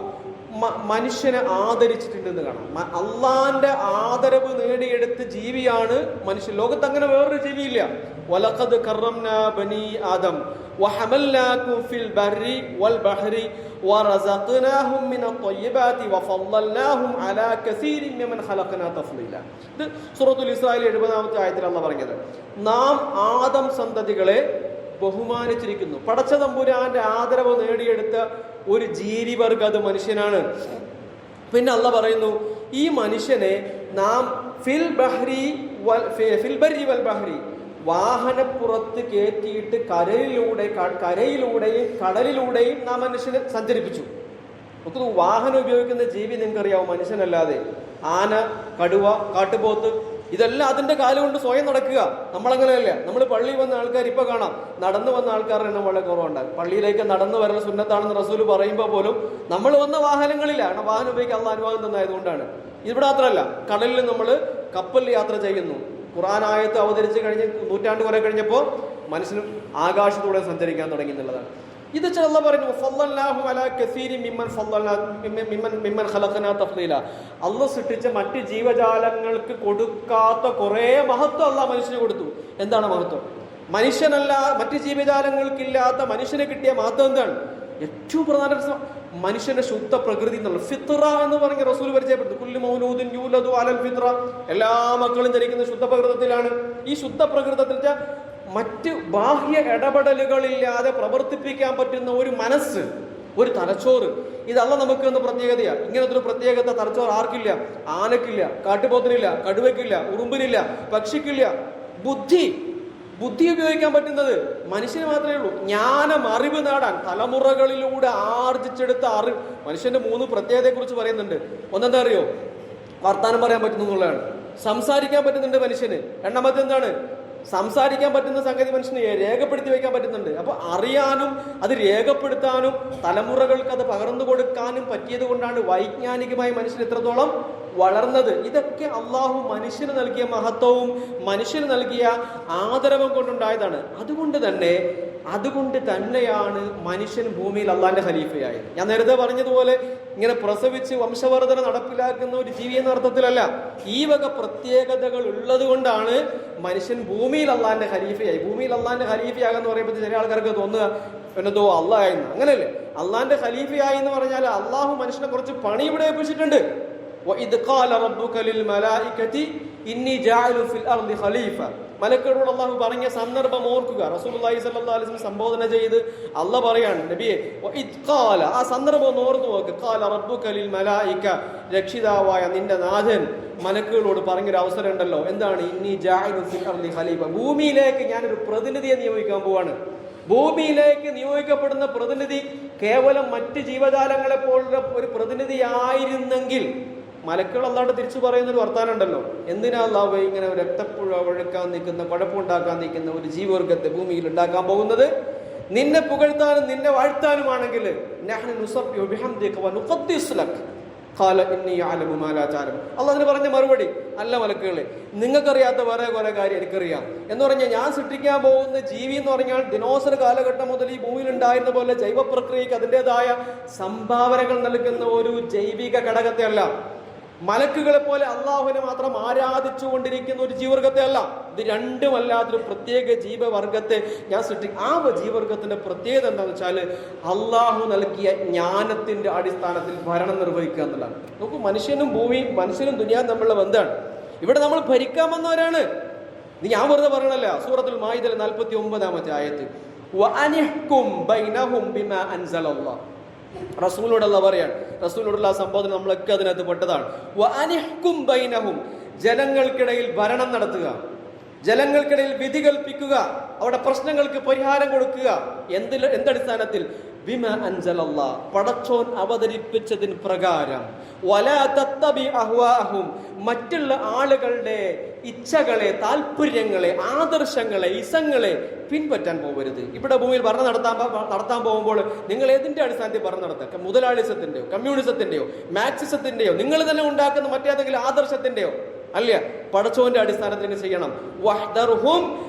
മനുഷ്യനെ ആദരിച്ചിട്ടുണ്ടെന്ന് കാണാം. അള്ളാന്റെ ആദരവ് നേടിയെടുത്ത ജീവിയാണ് മനുഷ്യൻ. ലോകത്ത് അങ്ങനെ വേറൊരു ജീവിയില്ല. വലഖദ് കറംനാ ബനി ആദം വഹമൽനാകും ഫിൽ ബർരി വൽ ബഹ്രി വറസഖ്നാഹും മിനത് ത്വയ്യിബാതി വഫളൽനാഹും അലാ കസീരിൻ മിമൻ ഖലഖനാ തഫ്ളീല. ഇത് സൂറത്തുൽ ഇസ്രായിൽ 70-ാമത്തെ ആയത്തിൽ അല്ലാഹ് പറഞ്ഞത്. നാം ആദം സന്തതികളെ ബഹുമാനിച്ചിരിക്കുന്നു. പടച്ച തമ്പുരാന്റെ ആദരവ് നേടിയെടുത്ത ഒരു ജീവിവർഗം അത് മനുഷ്യനാണ്. പിന്നെ അള്ളാഹ് പറയുന്നു, ഈ മനുഷ്യനെ നാം ഫിൽ ബർരി വൽ ബഹ്രി, വാഹനപ്പുറത്ത് കയറ്റിയിട്ട് കരയിലൂടെയും കടലിലൂടെയും നാം മനുഷ്യനെ സഞ്ചരിപ്പിച്ചു. നമുക്ക് വാഹനം ഉപയോഗിക്കുന്ന ജീവി നിങ്ങൾക്കറിയാവും മനുഷ്യനല്ലാതെ. ആന, കടുവ, കാട്ടുപോത്ത്, ഇതെല്ലാം അതിന്റെ കാലം കൊണ്ട് സ്വയം നടക്കുക. നമ്മളങ്ങനെയല്ല. നമ്മൾ പള്ളിയിൽ വന്ന ആൾക്കാർ ഇപ്പൊ കാണാം, നടന്നു വന്ന ആൾക്കാരുടെ എണ്ണം വളരെ കുറവുണ്ട്. പള്ളിയിലേക്ക് നടന്നു വരൽ സുന്നത്താണെന്ന് റസൂൽ പറയുമ്പോൾ പോലും നമ്മൾ വന്ന വാഹനങ്ങളില്ല. കാരണം വാഹനം ഉപയോഗിക്കാൻ അള്ളാഹ് അനുവാദം തന്നായതുകൊണ്ടാണ്. ഇവിടെ മാത്രമല്ല, കടലിൽ നമ്മൾ കപ്പലിൽ യാത്ര ചെയ്യുന്നു. ഖുർആൻ ആയത്ത് അവതരിച്ച് കഴിഞ്ഞ് നൂറ്റാണ്ട് കുറെ കഴിഞ്ഞപ്പോൾ മനുഷ്യനും ആകാശത്തൂടെ സഞ്ചരിക്കാൻ തുടങ്ങി എന്നുള്ളതാണ്. ഇത് അല്ലാഹ് പറഞ്ഞു, ഫളൽനാഹു അലാ കസീരി മിമ്മൻ ഖലഖനാ തഫ്ളീല. അല്ലാഹ് സൃഷ്ടിച്ച മറ്റ് ജീവജാലങ്ങൾക്ക് കൊടുക്കാത്ത കുറേ മഹത്വം അല്ലാഹ് മനുഷ്യന് കൊടുത്തു. എന്താണ് മഹത്വം? മനുഷ്യനല്ല മറ്റ് ജീവജാലങ്ങൾക്കില്ലാത്ത മനുഷ്യനെ കിട്ടിയ മഹത്വം എന്താണ്? ഏറ്റവും പ്രധാന മനുഷ്യന്റെ ശുദ്ധ പ്രകൃതി എന്നുള്ള ഫിത്ര എന്ന് പറഞ്ഞ റസൂൽ പരിചയപ്പെടുന്നു. കുല്ലു മൗലൂദിൻ യൂലദു അലൽ ഫിത്ര, എല്ലാ മക്കളും ജനിക്കുന്ന ശുദ്ധ പ്രകൃതത്തിലാണ്. ഈ ശുദ്ധ പ്രകൃതത്തിൽ മറ്റ് ബാഹ്യ ഇടപെടലുകളില്ലാതെ പ്രവർത്തിപ്പിക്കാൻ പറ്റുന്ന ഒരു മനസ്സ്, ഒരു തലച്ചോറ്, ഇതല്ല നമുക്ക് എന്ന പ്രത്യേകതയാണ്. ഇങ്ങനത്തെ ഒരു പ്രത്യേകത തലച്ചോറ് ആർക്കില്ല? ആനക്കില്ല, കാട്ടുപോത്തിനില്ല, കടുവയ്ക്കില്ല, ഉറുമ്പിനില്ല, പക്ഷിക്കില്ല. ബുദ്ധി ഉപയോഗിക്കാൻ പറ്റുന്നത് മനുഷ്യന് മാത്രമേ ഉള്ളൂ. ജ്ഞാനം, അറിവ് നേടാൻ തലമുറകളിലൂടെ ആർജിച്ചെടുത്ത അറിവ്. മനുഷ്യന്റെ 3 പ്രത്യേകതയെ കുറിച്ച് പറയുന്നുണ്ട്. ഒന്നെന്താ അറിയോ? വർത്താനം പറയാൻ പറ്റുന്നു എന്നുള്ളതാണ്. സംസാരിക്കാൻ പറ്റുന്നുണ്ട് മനുഷ്യന്. രണ്ടാമത്തെ എന്താണ്? സംസാരിക്കാൻ പറ്റുന്ന സംഗതി മനുഷ്യന് രേഖപ്പെടുത്തി വയ്ക്കാൻ പറ്റുന്നുണ്ട്. അപ്പൊ അറിയാനും അത് രേഖപ്പെടുത്താനും തലമുറകൾക്ക് അത് പകർന്നു കൊടുക്കാനും പറ്റിയത് കൊണ്ടാണ് വൈജ്ഞാനികമായി മനുഷ്യൻ ഇത്രത്തോളം വളർന്നത്. ഇതൊക്കെ അള്ളാഹു മനുഷ്യന് നൽകിയ മഹത്വവും മനുഷ്യന് നൽകിയ ആദരവും കൊണ്ടുണ്ടായതാണ്. അതുകൊണ്ട് തന്നെയാണ് മനുഷ്യൻ ഭൂമിയിൽ അള്ളാന്റെ ഖലീഫയായത്. ഞാൻ നേരത്തെ പറഞ്ഞതുപോലെ ഇങ്ങനെ പ്രസവിച്ച് വംശവർധന നടപ്പിലാക്കുന്ന ഒരു ജീവി എന്ന അർത്ഥത്തിലല്ല. ഈ വക പ്രത്യേകതകൾ ഉള്ളത് കൊണ്ടാണ് മനുഷ്യൻ ഭൂമിയിൽ അള്ളാന്റെ ഖലീഫയായി. ഭൂമിയിൽ അള്ളാന്റെ ഖലീഫയാകെന്ന് പറയുമ്പോൾ ചില ആൾക്കാർക്ക് തോന്നുക എന്നതോ അള്ളാഹെന്ന്. അങ്ങനെയല്ലേ? അള്ളാന്റെ ഖലീഫയായി എന്ന് പറഞ്ഞാൽ അള്ളാഹു മനുഷ്യനെ കുറച്ച് പണി ഇവിടെ ഏൽപ്പിച്ചിട്ടുണ്ട്. وَإِذْ قَالَ رَبُّكَ لِلْمَلَائِكَةِ إِنِّي جَاعِلٌ فِي الْأَرْضِ خَلِيفَةً. മലക്കുകളോട് അള്ളാഹു പറഞ്ഞ സന്ദർഭം ഓർക്കുക. റസൂലുള്ളാഹി സ്വല്ലല്ലാഹു അലൈഹി വസല്ലം സംബോധന ചെയ്ത് അള്ളാഹ് പറയാണ്, നബിയെ വഇദ് ഖാല, ആ സന്ദർഭം ഓർത്തു നോക്ക്. ഖാല റബ്ബുക ലിൽ മലായിക, രക്ഷിതാവായ നിന്റെ നാഥൻ മലക്കുകളോട് പറഞ്ഞൊരു അവസരം ഉണ്ടല്ലോ. എന്താണ്? ഇന്നി ജാഇലു ഫിൽ അർളി ഖലീഫ, ഭൂമിയിലേക്ക് ഞാനൊരു പ്രതിനിധിയെ നിയോഗിക്കാൻ പോവാണ്. ഭൂമിയിലേക്ക് നിയോഗിക്കപ്പെടുന്ന പ്രതിനിധി കേവലം മറ്റ് ജീവജാലങ്ങളെ പോലുള്ള ഒരു പ്രതിനിധി ആയിരുന്നെങ്കിൽ, മലക്കുകൾ അല്ലാണ്ട് തിരിച്ചു പറയുന്ന ഒരു വർത്താനം ഉണ്ടല്ലോ, എന്തിനാ അല്ലാഹു ഇങ്ങനെ രക്തപ്പുഴ ഒഴുക്കാൻ നിൽക്കുന്ന, കുഴപ്പമുണ്ടാക്കാൻ നിൽക്കുന്ന ഒരു ജീവവർഗത്തെ ഭൂമിയിൽ ഉണ്ടാക്കാൻ പോകുന്നത്? നിന്നെ പുകഴ്ത്താനും നിന്നെ വാഴ്ത്താനുമാണെങ്കിൽ അള്ളാഹു പറഞ്ഞ മറുപടി, അല്ല മലക്കുകളെ, നിങ്ങൾക്കറിയാത്ത വേറെ കുറെ കാര്യം എനിക്കറിയാം എന്ന് പറഞ്ഞാൽ, ഞാൻ സൃഷ്ടിക്കാൻ പോകുന്ന ജീവി എന്ന് പറഞ്ഞാൽ ദിനോസർ കാലഘട്ടം മുതൽ ഈ ഭൂമിയിൽ ഉണ്ടായിരുന്ന പോലെ ജൈവ പ്രക്രിയക്ക് അതിൻ്റെതായ സംഭാവനകൾ നൽകുന്ന ഒരു ജൈവിക ഘടകത്തെ അല്ല, മലക്കുകളെ പോലെ അള്ളാഹുവിനെ മാത്രം ആരാധിച്ചു കൊണ്ടിരിക്കുന്ന ഒരു ജീവവർഗത്തെ അല്ല. ഇത് രണ്ടുമല്ലാത്തൊരു പ്രത്യേക ജീവവർഗത്തെ ഞാൻ സൃഷ്ടിക്കും. ആ ജീവവർഗത്തിന്റെ പ്രത്യേകത എന്താണെന്ന് വെച്ചാൽ അള്ളാഹു നൽകിയ ജ്ഞാനത്തിന്റെ അടിസ്ഥാനത്തിൽ ഭരണം നിർവഹിക്കുക എന്നുള്ളതാണ്. നോക്കൂ, മനുഷ്യനും ദുനിയാവും തമ്മിലുള്ള ബന്ധമാണ്. ഇവിടെ നമ്മൾ ഭരിക്കാൻ വന്നവരാണ്. ഞാൻ വെറുതെ പറയണല്ല. സൂറത്തുൽ മാഇദയിൽ 49-ാമത്തെ ആയത്ത്, വഅനിഹ്കും ബൈനഹും ബിമാ അൻസലല്ലാഹ്. റസൂലോടുള്ള പറയാണ്, റസൂലോടുള്ള സംബോധന നമ്മളൊക്കെ അതിനകത്ത് പെട്ടതാണ്. വഅനിഹ്കും ബൈനഹും, ജനങ്ങൾക്കിടയിൽ ഭരണം നടത്തുക, ജനങ്ങൾക്കിടയിൽ വിധി കൽപ്പിക്കുക, അവിടെ പ്രശ്നങ്ങൾക്ക് പരിഹാരം കൊടുക്കുക. എന്തടിസ്ഥാനത്തിൽ? ബിമാ അൻസലല്ലാഹ്, പടച്ചോൻ അവതരിപ്പിച്ചതിന് പ്രകാരം. വലാ തത്തബി അഹ്വാഅഹും, മറ്റുള്ള ആളുകളുടെ ഇച്ഛകളെ, താല്പര്യങ്ങളെ, ആദർശങ്ങളെ, ഇസങ്ങളെ പിൻപറ്റാൻ പോകരുത്. ഇവിടെ ഭൂമിയിൽ ഭരണം നടത്താൻ പോകുമ്പോൾ നിങ്ങൾ ഏതിന്റെ അടിസ്ഥാനത്തിൽ ഭരണം നടത്തുക? മുതലാളിസത്തിന്റെയോ കമ്മ്യൂണിസത്തിന്റെയോ മാർക്സിസത്തിന്റെയോ നിങ്ങൾ തന്നെ ഉണ്ടാക്കുന്ന മറ്റേതെങ്കിലും ആദർശത്തിന്റെയോ അല്ല, പടച്ചോന്റെ അടിസ്ഥാനത്തിൽ ചെയ്യണം. വഹ്ദർഹും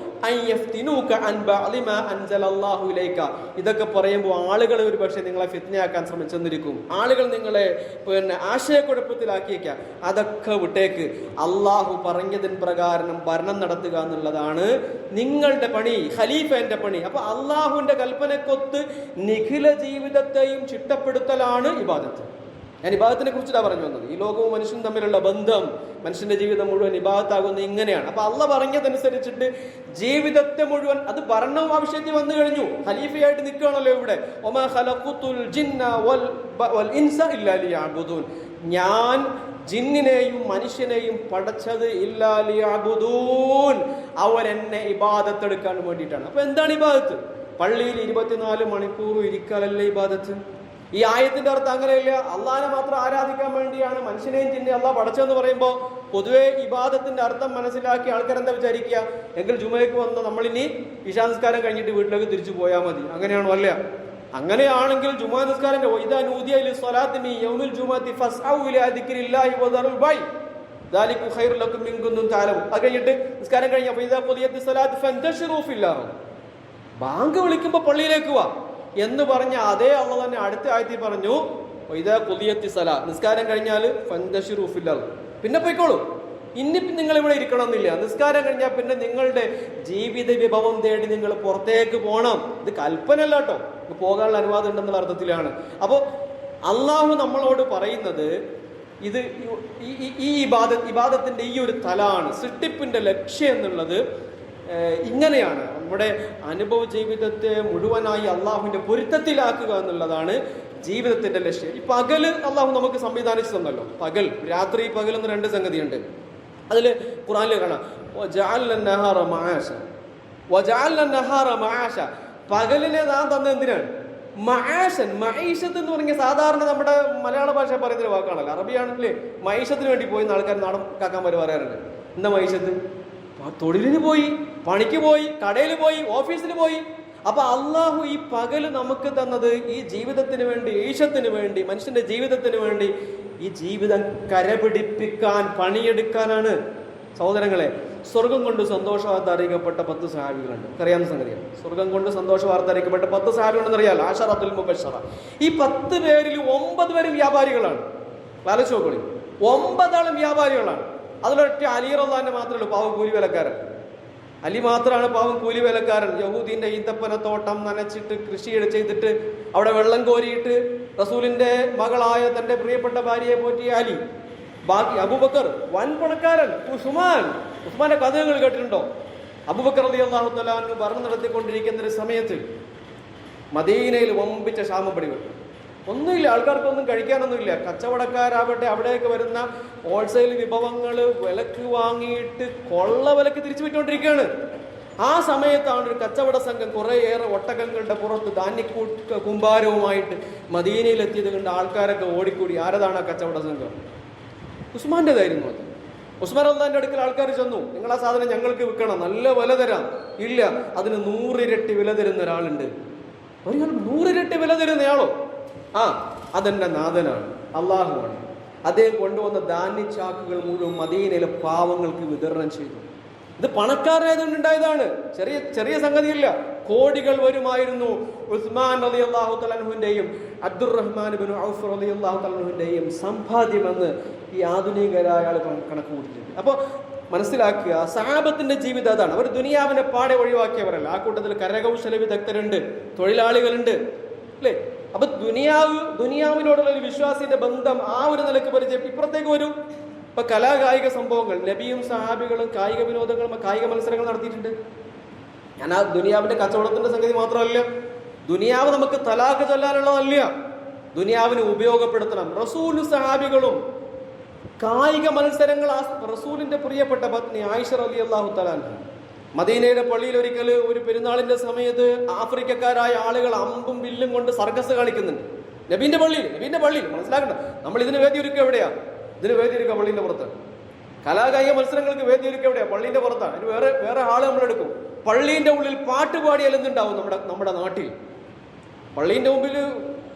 അൻ യഫ്തിനൂക അൻ ബഅദി മാ അൻസലല്ലാഹു ഇലൈക. ഇതൊക്കെ പറയുമ്പോൾ ആളുകൾ ഒരു പക്ഷേ നിങ്ങളെ ഫിത്നയാക്കാൻ ശ്രമിച്ചെന്നിരിക്കും. ആളുകൾ നിങ്ങളെ ആശയക്കുഴപ്പത്തിലാക്കിയേക്കാം. അതൊക്കെ വിട്ടേക്ക്. അള്ളാഹു പറഞ്ഞതിന് പ്രകാരം ഭരണം നടത്തുക എന്നുള്ളതാണ് നിങ്ങളുടെ പണി, ഖലീഫന്റെ പണി. അപ്പൊ അള്ളാഹുവിന്റെ കൽപ്പനക്കൊത്ത് നിഖില ജീവിതത്തെയും ചിട്ടപ്പെടുത്തലാണ് ഇബാദത്ത്. ഞാൻ ഇബാദത്തിനെ കുറിച്ചിട്ടാണ് പറഞ്ഞു വന്നത്. ഈ ലോകവും മനുഷ്യനും തമ്മിലുള്ള ബന്ധം, മനുഷ്യന്റെ ജീവിതം മുഴുവൻ ഇബാദത്താകുന്നത് ഇങ്ങനെയാണ്. അപ്പൊ അള്ളാഹ് പറഞ്ഞതനുസരിച്ചിട്ട് ജീവിതത്തെ മുഴുവൻ, അത് ഭരണവും ആവശ്യത്തിൽ വന്നു കഴിഞ്ഞു. ഖലീഫയായിട്ട് നിൽക്കുകയാണല്ലോ ഇവിടെ. വമാ ഖലഖതുൽ ജിന്ന വൽ ഇൻസ ഇല്ലാ ലിയഅ്ബുദൂൻ, ഞാൻ ജിന്നിനെയും മനുഷ്യനെയും പടച്ചത് ഇല്ലാ ലിയഅ്ബുദൂൻ, അവരെന്നെ ഇബാദത്തെടുക്കാൻ വേണ്ടിയിട്ടാണ്. അപ്പൊ എന്താണ് ഇബാദത്ത്? പള്ളിയിൽ 24 മണിക്കൂർ ഇരിക്കലല്ലേ ഇബാദത്ത്? ഈ ആയത്തിന്റെ അർത്ഥം അങ്ങനെയില്ല. അള്ളാഹിനെ മാത്രം ആരാധിക്കാൻ വേണ്ടിയാണ് മനുഷ്യനെയും ജിന്നെയും അള്ളാഹ് പടച്ചെന്ന് പറയുമ്പോൾ പൊതുവെ ഇബാദത്തിന്റെ അർത്ഥം മനസ്സിലാക്കി ആൾക്കാർ എന്താ വിചാരിക്കുക? എങ്കിൽ ജുമയ്ക്ക് വന്ന് നമ്മളിനി ഇശാ നിസ്കാരം കഴിഞ്ഞിട്ട് വീട്ടിലേക്ക് തിരിച്ചു പോയാൽ മതി, അങ്ങനെയാണോ? അല്ല. അങ്ങനെയാണെങ്കിൽ ജുമാ നിസ്കാരന്റെ വഇദാ നൂദിയ ലിസ്സലാത്തി മിൻ യൗമിൽ ജുമുഅത്തി ഫസ്ഔ ഇലാ ദിക്രില്ലാഹി വദറുൽ ബൈ ദാലിക ഖൈറുൽ ലക്കും ഇൻ കുൻതും തഅലമൂൻ. അത് കഴിഞ്ഞിട്ട് നിസ്കാരം കഴിഞ്ഞ വഇദാ ഖുദിയത്തിസ് സലാത്ത് ഫന്തശിറൂ ഫില്ലാഹ്, ബാങ്ക് വിളിക്കുമ്പോൾ പള്ളിയിലേക്ക് വാ എന്ന് പറഞ്ഞ അതേ അള്ളാഹ് തന്നെ അടുത്ത ആയത്തിൽ പറഞ്ഞു, ഇതാ ഖുദിയത്തി സലാ, നിസ്കാരം കഴിഞ്ഞാൽ ഫന്തശിറൂ ഫിൽ അർദ്, പിന്നെ പോയിക്കോളൂ. ഇന്നിപ്പം നിങ്ങൾ ഇവിടെ ഇരിക്കണമെന്നില്ല. നിസ്കാരം കഴിഞ്ഞാൽ പിന്നെ നിങ്ങളുടെ ജീവിത വിഭവം തേടി നിങ്ങൾ പുറത്തേക്ക് പോകണം. ഇത് കൽപ്പന അല്ല കേട്ടോ, പോകാനുള്ള അനുവാദം ഉണ്ടെന്നുള്ള അർത്ഥത്തിലാണ്. അപ്പോൾ അള്ളാഹു നമ്മളോട് പറയുന്നത് ഇത് ഈ ഇബാദത്തിന്റെ ഈ ഒരു തലാണ്. സൃഷ്ടിപ്പിന്റെ ലക്ഷ്യം എന്നുള്ളത് ഇങ്ങനെയാണ്. നമ്മുടെ അനുഭവ ജീവിതത്തെ മുഴുവനായി അള്ളാഹുവിന്റെ പൊരുത്തത്തിലാക്കുക എന്നുള്ളതാണ് ജീവിതത്തിന്റെ ലക്ഷ്യം. ഈ പകല് അള്ളാഹു നമുക്ക് സംവിധാനിച്ചു തന്നല്ലോ. രാത്രി പകൽ എന്ന് രണ്ട് സംഗതിയുണ്ട്. അതിൽ ഖുർആനിൽ കാണാം, പകലിനെ നാം തന്ന എന്തിനാണ്? മആശൻ, മഈശത്ത് എന്ന് പറഞ്ഞ സാധാരണ നമ്മുടെ മലയാള ഭാഷ പറയുന്ന ഒരു വാക്കാണല്ലോ, അറബിയാണല്ലേ. മഈശത്തിന് വേണ്ടി പോയി ആൾക്കാർ നാടൻ കാക്കാന്മാർ പറയാറുണ്ട്. എന്താ മഈശത്ത്? തൊഴിലിന് പോയി, പണിക്ക് പോയി, കടയിൽ പോയി, ഓഫീസിൽ പോയി. അപ്പൊ അള്ളാഹു ഈ പകല് നമുക്ക് തന്നത് ഈ ജീവിതത്തിന് വേണ്ടി, ഈശത്തിന് വേണ്ടി, മനുഷ്യന്റെ ജീവിതത്തിന് വേണ്ടി, ഈ ജീവിതം കരപിടിപ്പിക്കാൻ, പണിയെടുക്കാനാണ്. സഹോദരങ്ങളെ, സ്വർഗം കൊണ്ട് സന്തോഷ വാർത്ത അറിയിക്കപ്പെട്ട 10 സഹാബികളുണ്ട്. അറിയാവുന്ന സംഗതിയാണ്. സ്വർഗം കൊണ്ട് സന്തോഷ വാർത്ത അറിയിക്കപ്പെട്ട 10 സഹാബികളുണ്ടെന്ന് അറിയാലോ, ആശറത്തുൽ മുബശ്ശറ. ഈ 10 പേരിൽ 9 പേരും വ്യാപാരികളാണ്. ആലോചിച്ച് നോക്കണേ, 9 ആളും വ്യാപാരികളാണ്. അതിലൊറ്റ അലി റളിയല്ലാഹു അൻഹു മാത്രമേ ഉള്ളൂ പാവം കൂലി വേലക്കാരൻ. അലി മാത്രമാണ് പാവം കൂലി വേലക്കാരൻ. യഹൂദീന്റെ ഈന്തപ്പനത്തോട്ടം നനച്ചിട്ട് കൃഷി ചെയ്തിട്ട് അവിടെ വെള്ളം കോരിയിട്ട് റസൂലിന്റെ മകളായ തന്റെ പ്രിയപ്പെട്ട ഭാര്യയെ പോറ്റിയ അലി. ബാക്കി അബൂബക്കർ വൻ പണക്കാരൻ. ഉസ്മാന്റെ കഥകൾ കേട്ടിട്ടുണ്ടോ? അബൂബക്കർ റളിയല്ലാഹു തആല അൻഹു ഭരണം നടത്തിക്കൊണ്ടിരിക്കുന്ന ഒരു സമയത്ത് മദീനയിൽ വമ്പിച്ച ക്ഷാമപ്പടി വരും. ഒന്നുമില്ല, ആൾക്കാർക്കൊന്നും കഴിക്കാനൊന്നുമില്ല. കച്ചവടക്കാരാവട്ടെ അവിടേക്ക് വരുന്ന ഹോൾസെയിൽ വിഭവങ്ങൾ വിലക്ക് വാങ്ങിയിട്ട് കൊള്ള വിലക്ക് തിരിച്ചു വിട്ടുകൊണ്ടിരിക്കുകയാണ്. ആ സമയത്താണ് ഒരു കച്ചവട സംഘം കുറേയേറെ ഒട്ടകങ്ങളുടെ പുറത്ത് കുമ്പാരവുമായിട്ട് മദീനയിലെത്തിയത് കണ്ട് ആൾക്കാരൊക്കെ ഓടിക്കൂടി. ആരതാണ് ആ കച്ചവട സംഘം? ഉസ്മാന്റേതായിരുന്നു അത്. ഉസ്മാൻ റളിയല്ലാഹുവിന്റെ അടുക്കൽ ആൾക്കാർ ചെന്നു, നിങ്ങൾ ആ സാധനം ഞങ്ങൾക്ക് വിൽക്കണം, നല്ല വില തരാം. ഇല്ല, അതിന് 100 ഇരട്ടി വില തരുന്ന ഒരാളുണ്ട്. 100 ഇരട്ടി വില തരുന്നയാളോ? അതെന്റെ നാഥനാണ്, അള്ളാഹുവാണ്. അദ്ദേഹം കൊണ്ടുവന്ന ധാന്യച്ചാക്കുകൾ മുഴുവൻ മദീനയിലെ പാവങ്ങൾക്ക് വിതരണം ചെയ്തു. ഇത് പണക്കാരായതുകൊണ്ടുണ്ടായതാണ്, ചെറിയ സംഗതിയില്ല. കോടികൾ വരുമായിരുന്നു ഉസ്മാൻ റളിയല്ലാഹു തആല അൻഹുവിന്റെയും അബ്ദുറഹ്മാൻ ഇബ്നു ഔഫ് റളിയല്ലാഹു തആല അൻഹുവിന്റെയും സമ്പാദ്യമെന്ന് ഈ ആധുനികരായ ആളുകൾ കണക്ക് കൂട്ടിയിട്ടുണ്ട്. അപ്പോൾ മനസ്സിലാക്കുക, സഹാബത്തിന്റെ ജീവിതം അതാണ്. അവർ ദുനിയാവിനെ പാടെ ഒഴിവാക്കിയവരല്ല. ആ കൂട്ടത്തിൽ കരകൗശല വിദഗ്ധരുണ്ട്, തൊഴിലാളികളുണ്ട്, അല്ലേ? അപ്പൊ ദുനിയാവിനോടുള്ള ഒരു വിശ്വാസിന്റെ ബന്ധം ആ ഒരു നിലക്ക് പരിചയം. ഇപ്പുറത്തേക്ക് വരും. ഇപ്പൊ കലാകായിക സംഭവങ്ങൾ, നബിയും സഹാബികളും കായിക വിനോദങ്ങളും കായിക മത്സരങ്ങൾ നടത്തിയിട്ടുണ്ട്. ഞാൻ ആ ദുനിയാവിന്റെ കച്ചവടത്തിന്റെ സംഗതി മാത്രമല്ല, ദുനിയാവ് നമുക്ക് തലാഖ് ചൊല്ലാനുള്ളതല്ല, ദുനിയാവിനെ ഉപയോഗപ്പെടുത്തണം. റസൂലും സഹാബികളും കായിക മത്സരങ്ങൾ. റസൂലിന്റെ പ്രിയപ്പെട്ട പത്നി ആയിഷ റളിയല്ലാഹു തആല അൻഹ മദീനയുടെ പള്ളിയിൽ ഒരിക്കൽ ഒരു പെരുന്നാളിന്റെ സമയത്ത് ആഫ്രിക്കക്കാരായ ആളുകൾ അമ്പും വില്ലും കൊണ്ട് സർക്കസ് കളിക്കുന്നുണ്ട്. നബീന്റെ പള്ളിയിൽ മനസ്സിലാക്കണ്ട, നമ്മൾ ഇതിന് വേദി ഒരുക്കുക എവിടെയാ? ഇതിന് വേദി ഒരുക്കുക പള്ളിന്റെ പുറത്ത്. കലാകായിക മത്സരങ്ങൾക്ക് വേദി ഒരുക്കുക എവിടെയാ? പള്ളിന്റെ പുറത്താണ്. അതിന് വേറെ ഹാള് നമ്മളെടുക്കും. പള്ളീന്റെ ഉള്ളിൽ പാട്ട് പാടിയാൽ എന്തുണ്ടാവും? നമ്മുടെ നാട്ടിൽ പള്ളീന്റെ മുമ്പിൽ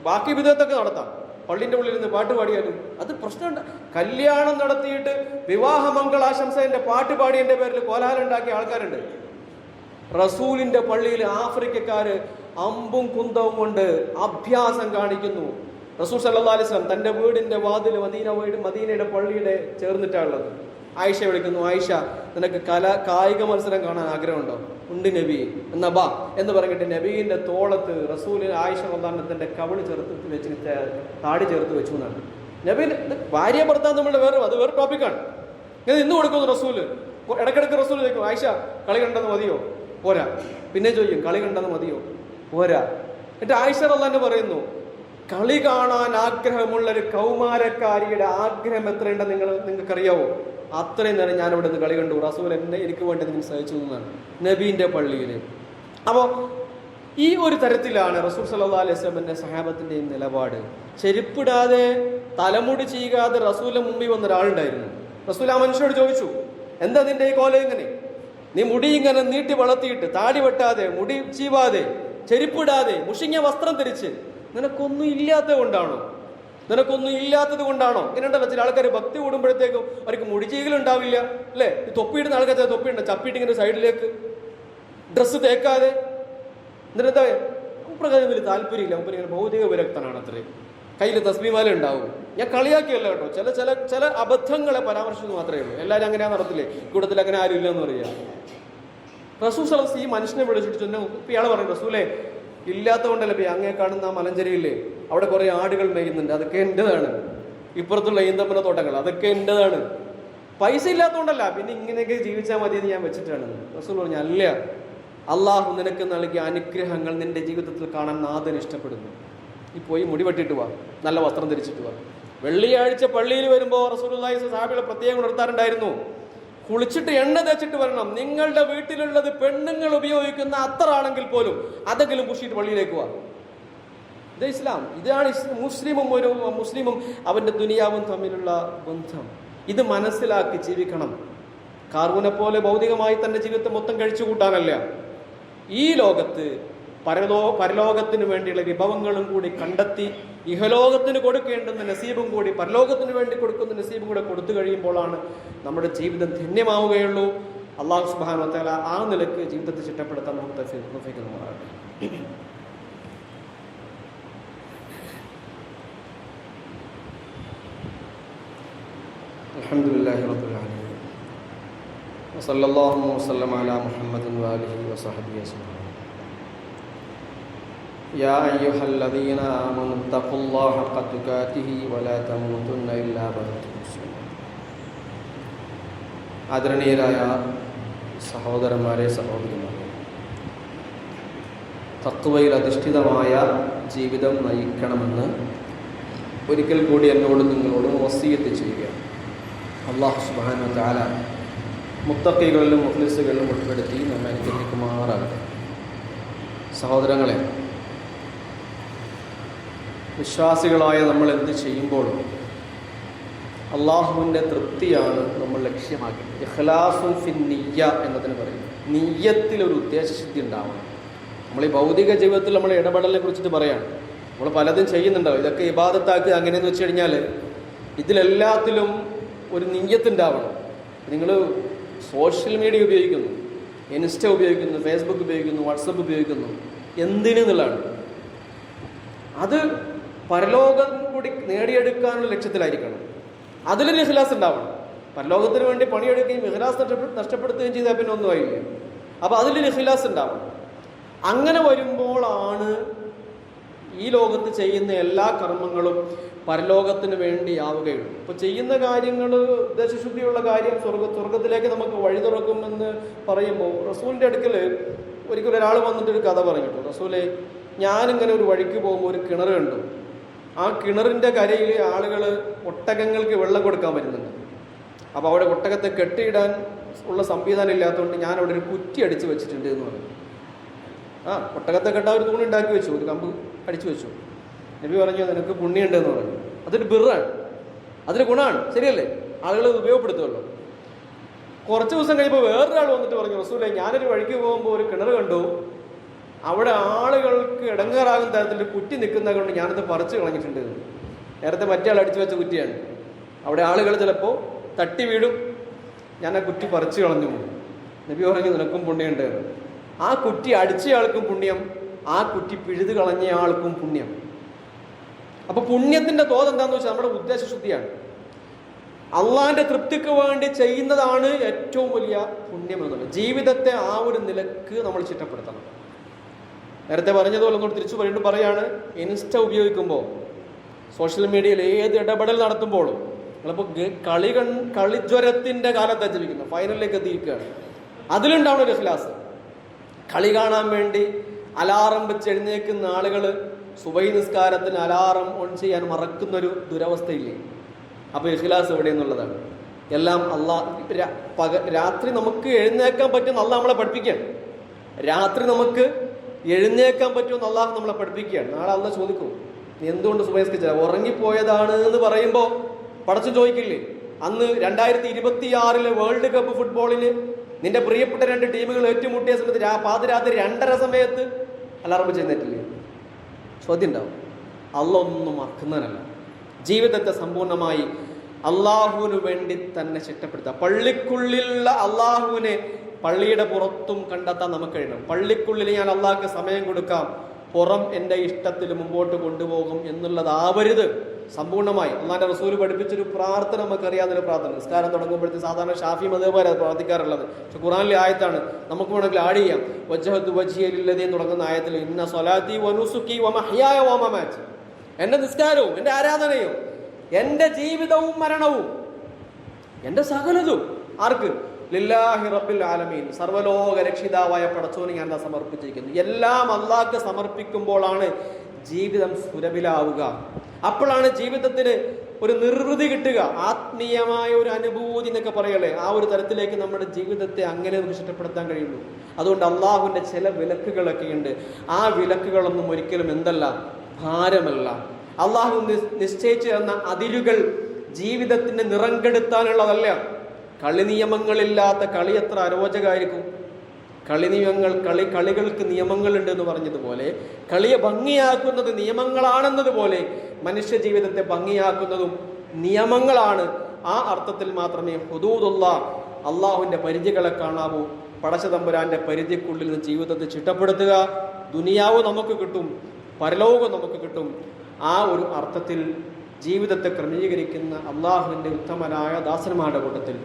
ബാക്കി വിധത്തൊക്കെ നടത്താം. പള്ളിന്റെ ഉള്ളിൽ നിന്ന് പാട്ട് പാടിയാലും അത് പ്രശ്നമുണ്ട്. കല്യാണം നടത്തിയിട്ട് വിവാഹ മംഗളാശംസന്റെ പാട്ട് പാടിയതിന്റെ പേരിൽ കോലാഹലം ഉണ്ടാക്കിയ ആൾക്കാരുണ്ട്. റസൂലിന്റെ പള്ളിയിൽ ആഫ്രിക്കക്കാര് അമ്പും കുന്തവും കൊണ്ട് അഭ്യാസം കാണിക്കുന്നു. റസൂൽ സല്ലല്ലാഹു അലൈഹി വസല്ലം തന്റെ വീടിന്റെ വാതിൽ മദീനയുടെ പള്ളിയുടെ ചേർന്നിട്ടാണുള്ളത്. ആയിഷ വിളിക്കുന്നു, ആയിഷ, നിനക്ക് കായിക മത്സരം കാണാൻ ആഗ്രഹമുണ്ടോ? ഉണ്ട് നബി, എന്നാ ബാ എന്ന് പറഞ്ഞിട്ട് നബീന്റെ തോളത്ത് റസൂൽ ആയിഷ റളിയല്ലാഹുവിന്റെ കവിള് ചേർത്ത് വെച്ചിട്ട് താടി ചേർത്ത് വെച്ചു എന്നാണ്. നബീൻ ഭാര്യ ഭർത്താവ് നമ്മളുടെ വേറെ ടോപ്പിക്കാണ്. ഇത് ഇന്ന് കൊടുക്കുന്നു റസൂല്. ഇടക്കിടക്ക് റസൂൽ ചോദിക്കും, ആയിഷ കളി കണ്ടെന്ന് മതിയോ? പോരാ. പിന്നെ ചോദിക്കും, കളി കണ്ടെന്ന് മതിയോ? പോരാ. എന്നിട്ട് ആയിഷ റളിയല്ലാഹു പറയുന്നു, കളി കാണാൻ ആഗ്രഹമുള്ള ഒരു കൗമാരക്കാരിയുടെ ആഗ്രഹം എത്രയുണ്ടെന്ന് നിങ്ങൾക്കറിയാവോ? അത്രയും നേരം ഞാൻ ഇവിടെ നിന്ന് കളി കണ്ടു, റസൂൽ എനിക്ക് വേണ്ടി നിങ്ങൾ സഹിച്ചു എന്നാണ് നബീന്റെ പള്ളിയിൽ. അപ്പോൾ ഈ ഒരു തരത്തിലാണ് റസൂൽ സല്ലല്ലാഹു അലൈഹി വസല്ലമിന്റെ സഹാബത്തിന്റെയും നിലപാട്. ചെരുപ്പിടാതെ തലമുടി ചെയ്യാതെ റസൂലിന്റെ മുമ്പിൽ വന്ന ഒരാളുണ്ടായിരുന്നു. റസൂൽ ആ മനുഷ്യനോട് ചോദിച്ചു, എന്താ നിന്റെ ഈ കോലം ഇങ്ങനെ? നീ മുടി ഇങ്ങനെ നീട്ടി വളർത്തിയിട്ട് താടി വെട്ടാതെ, മുടി ചീവാതെ, ചെരുപ്പിടാതെ, മുഷിഞ്ഞ വസ്ത്രം ധരിച്ച്, നിനക്കൊന്നും ഇല്ലാത്തത് കൊണ്ടാണോ? ഇങ്ങനെയുണ്ടല്ലോ ചില ആൾക്കാർ ഭക്തി കൂടുമ്പോഴത്തേക്കും അവർക്ക് മുടിചീകലുണ്ടാവില്ല, അല്ലേ? ഈ തൊപ്പിയിടുന്ന ആൾക്കാർ തൊപ്പിയുണ്ട്, ചപ്പിയിട്ട് ഇങ്ങനെ സൈഡിലേക്ക് ഡ്രസ്സ് തേക്കാതെ. എന്നിട്ടെന്താ? മുപ്രകാരം വലിയ താല്പര്യമില്ല. മുപ്പര് ഭൗതിക വിരക്തനാണ്. അത്രയും കയ്യിൽ തസ്ബീമാല ഉണ്ടാവും, ഞാൻ കളിയാക്കിയല്ല കേട്ടോ, ചില ചില ചില അബദ്ധങ്ങളെ പരാമർശിച്ചു മാത്രമേ ഉള്ളൂ. എല്ലാവരും അങ്ങനെ നടത്തില്ലേ, കൂട്ടത്തിൽ അങ്ങനെ ആരും ഇല്ലെന്ന് പറയാം. റസൂൽ സല്ലല്ലാഹു അലൈഹി വസല്ലം ഈ മനുഷ്യനെ വിളിച്ചിട്ട് ഇയാൾ പറയും, റസൂലേ ഇല്ലാത്തതുകൊണ്ടല്ലേ അങ്ങേ കാണുന്ന ആ മലഞ്ചെരിയില്ലേ, അവിടെ കുറെ ആടുകൾ മേയുന്നുണ്ട്, അതൊക്കെ എന്റേതാണ്. ഇപ്പുറത്തുള്ള ഈന്തപ്പന തോട്ടങ്ങൾ അതൊക്കെ എന്റേതാണ്. പൈസ ഇല്ലാത്തതുകൊണ്ടല്ല, പിന്നെ ഇങ്ങനെയൊക്കെ ജീവിച്ചാൽ മതി എന്ന് ഞാൻ വെച്ചിട്ടാണ്. റസൂൽ പറഞ്ഞു, അല്ല, അള്ളാഹു നിനക്ക് നൽകിയ അനുഗ്രഹങ്ങൾ നിന്റെ ജീവിതത്തിൽ കാണാൻ നാഥൻ ഇഷ്ടപ്പെടുന്നു. നീ പോയി മുടി വെട്ടിട്ട് വാ, നല്ല വസ്ത്രം ധരിച്ചിട്ട് വാ. വെള്ളിയാഴ്ച പള്ളിയിൽ വരുമ്പോൾ റസൂലുള്ളാഹി സ്വഹാബികളെ പ്രത്യേകം ഉണർത്താറുണ്ടായിരുന്നു, കുളിച്ചിട്ട് എണ്ണ തേച്ചിട്ട് വരണം. നിങ്ങളുടെ വീട്ടിലുള്ളത് പെണ്ണുങ്ങൾ ഉപയോഗിക്കുന്ന അത്തറാണെങ്കിൽ പോലും അതെങ്കിലും പൂശിയിട്ട് പള്ളിയിലേക്ക് വാ. ഇത് ഇസ്ലാം. ഇതാണ് മുസ്ലിമും അവന്റെ ദുനിയാവും തമ്മിലുള്ള ബന്ധം. ഇത് മനസ്സിലാക്കി ജീവിക്കണം. കാർഗുനെ പോലെ ഭൗതികമായി തന്റെ ജീവിതത്തെ മൊത്തം കഴിച്ചു കൂട്ടാനല്ല, ഈ ലോകത്ത് പരലോകത്തിന് വേണ്ടിയുള്ള വിഭവങ്ങളും കൂടി കണ്ടെത്തി ഇഹലോകത്തിന് കൊടുക്കേണ്ടുന്ന നസീബും കൂടി പരലോകത്തിന് വേണ്ടി കൊടുക്കുന്ന നസീബും കൂടെ കൊടുത്തു കഴിയുമ്പോഴാണ് നമ്മുടെ ജീവിതം ധന്യമാവുകയുള്ളൂ. അല്ലാഹു സുബ്ഹാനഹു വ തആല ആ നിലക്ക് ജീവിതത്തെ ചിട്ടപ്പെടുത്താൻ നമുക്ക് തൗഫീഖ് നൽകുമാറാകട്ടെ. അൽഹംദുലില്ലാഹി റബ്ബിൽ ആലമീൻ വസല്ലല്ലാഹു വസല്ലമ അലാ മുഹമ്മദിൻ വആലിഹി വസഹബിഹി അജ്മഈൻ. യാ അയ്യുഹല്ലദീന ആമനൂ തഖുല്ലാഹ ഹഖ്ക തുഖാതിഹി വലാ തമൂതുന്ന ഇല്ലാ വഅൻതും മുസ്ലിമൂൻ. ആദരണീയരായ സഹോദരന്മാരെ, സഹോദരിമാരെ, തഖ്വയിൽ അധിഷ്ഠിതമായ ജീവിതം നയിക്കണമെന്ന് ഒരിക്കൽ കൂടി എന്നോടും നിങ്ങളോടും വസിയത്ത് ചെയ്യുക. അല്ലാഹു സുബ്ഹാനഹു വ തആല മുത്തഖീകളിലും മുഖ്ലിസുകളിലും ഉൾപ്പെടുത്തി നമ്മെ അനുഗ്രഹിക്കുമാറാകട്ടെ. സഹോദരങ്ങളെ, വിശ്വാസികളായ നമ്മൾ എന്ത് ചെയ്യുമ്പോഴും അള്ളാഹുവിൻ്റെ തൃപ്തിയാണ് നമ്മൾ ലക്ഷ്യമാക്കുന്നത്. ഇഖ്ലാസുൻ ഫിൻ നിയ്യ എന്നതിന് പറയും. നിയ്യത്തിലൊരു ഉദ്ദേശശുദ്ധി ഉണ്ടാവണം. നമ്മൾ ഈ ഭൗതിക ജീവിതത്തിൽ നമ്മൾ ഇടപെടലിനെ കുറിച്ചിട്ട് പറയാണ്. നമ്മൾ പലതും ചെയ്യുന്നുണ്ടാവും, ഇതൊക്കെ ഇബാദത്താക്കുക അങ്ങനെയെന്ന് വെച്ച് കഴിഞ്ഞാൽ ഇതിലെല്ലാത്തിലും ഒരു നിയ്യത്തുണ്ടാവണം. നിങ്ങൾ സോഷ്യൽ മീഡിയ ഉപയോഗിക്കുന്നു, ഇൻസ്റ്റ ഉപയോഗിക്കുന്നു, ഫേസ്ബുക്ക് ഉപയോഗിക്കുന്നു, വാട്സപ്പ് ഉപയോഗിക്കുന്നു, എന്തിനെന്നുള്ളതാണ്. അത് പരലോകം കൂടി നേടിയെടുക്കാനുള്ള ലക്ഷ്യത്തിലായിരിക്കണം. അതിലൊരു ഇഖ്ലാസ് ഉണ്ടാവണം. പരലോകത്തിന് വേണ്ടി പണിയെടുക്കുകയും ഇഖ്ലാസ് നഷ്ടപ്പെടുത്തുകയും ചെയ്താൽ പിന്നെ ഒന്നും ആയില്ല. അപ്പോൾ അതിലൊരു ഇഖ്ലാസ് ഉണ്ടാവണം. അങ്ങനെ വരുമ്പോഴാണ് ഈ ലോകത്ത് ചെയ്യുന്ന എല്ലാ കർമ്മങ്ങളും പരലോകത്തിന് വേണ്ടിയാവുകയുള്ളൂ. ഇപ്പോൾ ചെയ്യുന്ന കാര്യങ്ങൾ ഉദ്ദേശശുദ്ധിയുള്ള കാര്യം സ്വർഗത്തിലേക്ക് നമുക്ക് വഴി തുറക്കുമെന്ന് പറയുമ്പോൾ റസൂലിൻ്റെ അടുക്കൽ ഒരിക്കലും ഒരാൾ വന്നിട്ടൊരു കഥ പറഞ്ഞിട്ടു. റസൂലെ, ഞാനിങ്ങനെ ഒരു വഴിക്ക് പോകുമ്പോൾ ഒരു കിണർ കണ്ടു. ആ കിണറിൻ്റെ കരയിൽ ആളുകൾ ഒട്ടകങ്ങൾക്ക് വെള്ളം കൊടുക്കാൻ വരുന്നുണ്ട്. അപ്പോൾ അവിടെ ഒട്ടകത്തെ കെട്ടിയിടാൻ ഉള്ള സംവിധാനം ഇല്ലാത്തതുകൊണ്ട് ഞാൻ അവിടെ ഒരു കുറ്റി അടിച്ച് വെച്ചിട്ടുണ്ട് എന്ന് പറഞ്ഞു. ഒട്ടകത്തെ കെട്ടാൻ ഒരു തൂണി ഉണ്ടാക്കി വെച്ചു, ഒരു കമ്പ് അടിച്ചു വെച്ചു. നബി പറഞ്ഞു, നിനക്ക് പുണ്യമുണ്ടെന്ന് പറഞ്ഞു. അതൊരു ബിറാണ്, അതൊരു ഗുണമാണ്, ശരിയല്ലേ? ആളുകൾ അത് ഉപയോഗപ്പെടുത്തുമല്ലോ. കുറച്ച് ദിവസം കഴിയുമ്പോൾ വേറൊരാൾ വന്നിട്ട് പറഞ്ഞു, റസൂലേ, ഞാനൊരു വഴിക്ക് പോകുമ്പോൾ ഒരു കിണർ കണ്ടു, അവിടെ ആളുകൾക്ക് ഇടങ്ങേറാകുന്ന തരത്തിൽ കുറ്റി നിൽക്കുന്ന കൊണ്ട് ഞാനത് പറിച്ചു കളഞ്ഞിട്ടുണ്ട്. നേരത്തെ മറ്റേ ആൾ അടിച്ചു വെച്ച കുറ്റിയാണ്. അവിടെ ആളുകൾ ചിലപ്പോൾ തട്ടി വീഴും, ഞാൻ ആ കുറ്റി പറിച്ചു കളഞ്ഞു. നബി പറഞ്ഞു, നിനക്കും പുണ്യമുണ്ട്. ആ കുറ്റി അടിച്ചയാൾക്കും പുണ്യം, ആ കുറ്റി പിഴുത് കളഞ്ഞയാൾക്കും പുണ്യം. അപ്പൊ പുണ്യത്തിന്റെ തോത് എന്താന്ന് വെച്ചാൽ നമ്മുടെ ഉദ്ദേശശുദ്ധിയാണ്. അള്ളാന്റെ തൃപ്തിക്ക് വേണ്ടി ചെയ്യുന്നതാണ് ഏറ്റവും വലിയ പുണ്യം എന്നുള്ളത്. ജീവിതത്തെ ആ ഒരു നിലക്ക് നമ്മൾ ചിട്ടപ്പെടുത്തണം. നേരത്തെ പറഞ്ഞതുപോലെ ഒന്നുകൂടി തിരിച്ചു വീണ്ടും പറയാണ്, ഇൻസ്റ്റ ഉപയോഗിക്കുമ്പോൾ, സോഷ്യൽ മീഡിയയിൽ ഏത് ഇടപെടൽ നടത്തുമ്പോഴും നിങ്ങളിപ്പോൾ കളിജ്വരത്തിന്റെ കാലത്താണ് ജീവിക്കുന്നത്, ഫൈനലിലേക്ക് എത്തിയിരിക്കുകയാണ്. അതിലുണ്ടാവുന്ന ഒരു ഇഖ്ലാസ്. കളി കാണാൻ വേണ്ടി അലാറം വെച്ച് എഴുന്നേക്കുന്ന ആളുകൾ സുബഹി നിസ്കാരത്തിന് അലാറം ഓൺ ചെയ്യാൻ മറക്കുന്നൊരു ദുരവസ്ഥയില്ലേ? അപ്പോൾ ഇഖ്ലാസ് എവിടെ എന്നുള്ളതാണ്. എല്ലാം രാത്രി നമുക്ക് എഴുന്നേക്കാൻ പറ്റുമെന്ന് അള്ളാഹ് നമ്മളെ പഠിപ്പിക്കുകയാണ്. രാത്രി നമുക്ക് എഴുന്നേക്കാൻ പറ്റുമെന്ന് അള്ളാഹ് നമ്മളെ പഠിപ്പിക്കുകയാണ്. നാളെ അള്ളാഹ് ചോദിക്കും, നീ എന്തുകൊണ്ട് സുബഹി നിസ്കരിച്ചില്ല? ഉറങ്ങിപ്പോയതാണ് എന്ന് പറയുമ്പോൾ പടച്ചു ചോദിക്കില്ലേ? അന്ന് 2026 വേൾഡ് കപ്പ് ഫുട്ബോളിന് നിന്റെ പ്രിയപ്പെട്ട 2 ടീമുകൾ ഏറ്റുമുട്ടിയ സമയത്ത് പാതിരാത്രി 2:30 സമയത്ത് അലാറം ചെയ്യുന്നിട്ടില്ലേ? ചോദ്യം ഉണ്ടാവും. അള്ളാഹ് ഒന്നും മറക്കുന്നവനല്ല. ജീവിതത്തെ സമ്പൂർണ്ണമായി അള്ളാഹുവിന് വേണ്ടി തന്നെ ചിട്ടപ്പെടുത്തുക. പള്ളിക്കുള്ളിലുള്ള അള്ളാഹുവിനെ പള്ളിയുടെ പുറത്തും കണ്ടെത്താൻ നമുക്ക് കഴിയണം. പള്ളിക്കുള്ളിൽ ഞാൻ അള്ളാഹ്ക്ക് സമയം കൊടുക്കാം, പുറം എൻ്റെ ഇഷ്ടത്തിൽ മുമ്പോട്ട് കൊണ്ടുപോകും എന്നുള്ളതാവരുത് സമ്പൂർണ്ണമായി അള്ളാന്റെ റസൂൽ പഠിപ്പിച്ചൊരു പ്രാർത്ഥന നമുക്കറിയാവുന്നൊരു പ്രാർത്ഥന. നിസ്കാരം തുടങ്ങുമ്പോഴത്തെ സാധാരണ ഷാഫി മദ്ഹബുകാരാണ് അത് പ്രാർത്ഥിക്കാറുള്ളത്. പക്ഷെ ഖുറാനിലെ ആയത്താണ്, നമുക്ക് വേണമെങ്കിൽ ആഡ് ചെയ്യാം. വജ്ഹതു വജ്ഹിയ ലില്ലദീ തുടങ്ങുന്ന ആയത്തിൽ ഇന്ന സ്വലാത്തി വനുസുക്കി വമഹ്യായ വമമാതി, എൻ്റെ നിസ്കാരവും എൻ്റെ ആരാധനയും എൻ്റെ ജീവിതവും മരണവും എൻ്റെ സകലതും ആർക്ക്? ലില്ലാഹി റബ്ബിൽ ആലമീൻ, സർവ്വലോക രക്ഷിതാവായ പടച്ചോന് ഞാൻ സമർപ്പിച്ചിരിക്കുന്നു. എല്ലാം അള്ളാഹ്ക്ക് സമർപ്പിക്കുമ്പോഴാണ് ജീവിതം സുലഭിലാവുക. അപ്പോഴാണ് ജീവിതത്തിന് ഒരു നിർവൃതി കിട്ടുക, ആത്മീയമായ ഒരു അനുഭൂതി എന്നൊക്കെ പറയല്ലേ, ആ ഒരു തരത്തിലേക്ക് നമ്മുടെ ജീവിതത്തെ അങ്ങനെ നമുക്ക് ഇഷ്ടപ്പെടുത്താൻ കഴിയുള്ളൂ. അതുകൊണ്ട് അള്ളാഹുവിൻ്റെ ചില വിലക്കുകളൊക്കെ ഉണ്ട്. ആ വിലക്കുകളൊന്നും ഒരിക്കലും എന്തല്ല, ഭാരമല്ല. അള്ളാഹു നിശ്ചയിച്ചു തന്ന അതിരുകൾ ജീവിതത്തിന്റെ നിറം കെടുത്താനുള്ളതല്ല. കളി നിയമങ്ങളില്ലാത്ത കളി എത്ര അരോചകമായിരിക്കും. കളി നിയമങ്ങൾ, കളികൾക്ക് നിയമങ്ങളുണ്ട് എന്ന് പറഞ്ഞതുപോലെ കളിയെ ഭംഗിയാക്കുന്നത് നിയമങ്ങളാണെന്നതുപോലെ മനുഷ്യ ജീവിതത്തെ ഭംഗിയാക്കുന്നതും നിയമങ്ങളാണ്. ആ അർത്ഥത്തിൽ മാത്രമേ ഹുദൂദുള്ള അള്ളാഹുവിൻ്റെ പരിധികളെ കാണാവൂ. പടച്ചതമ്പുരാന്റെ പരിധിക്കുള്ളിൽ നിന്ന് ജീവിതത്തെ ചിട്ടപ്പെടുത്തുക. ദുനിയാവ് നമുക്ക് കിട്ടും, പരലോകം നമുക്ക് കിട്ടും. ആ ഒരു അർത്ഥത്തിൽ ജീവിതത്തെ ക്രമീകരിക്കുന്ന അള്ളാഹുവിൻ്റെ ഉത്തമനായ ദാസന്മാരുടെ കൂട്ടത്തിൽ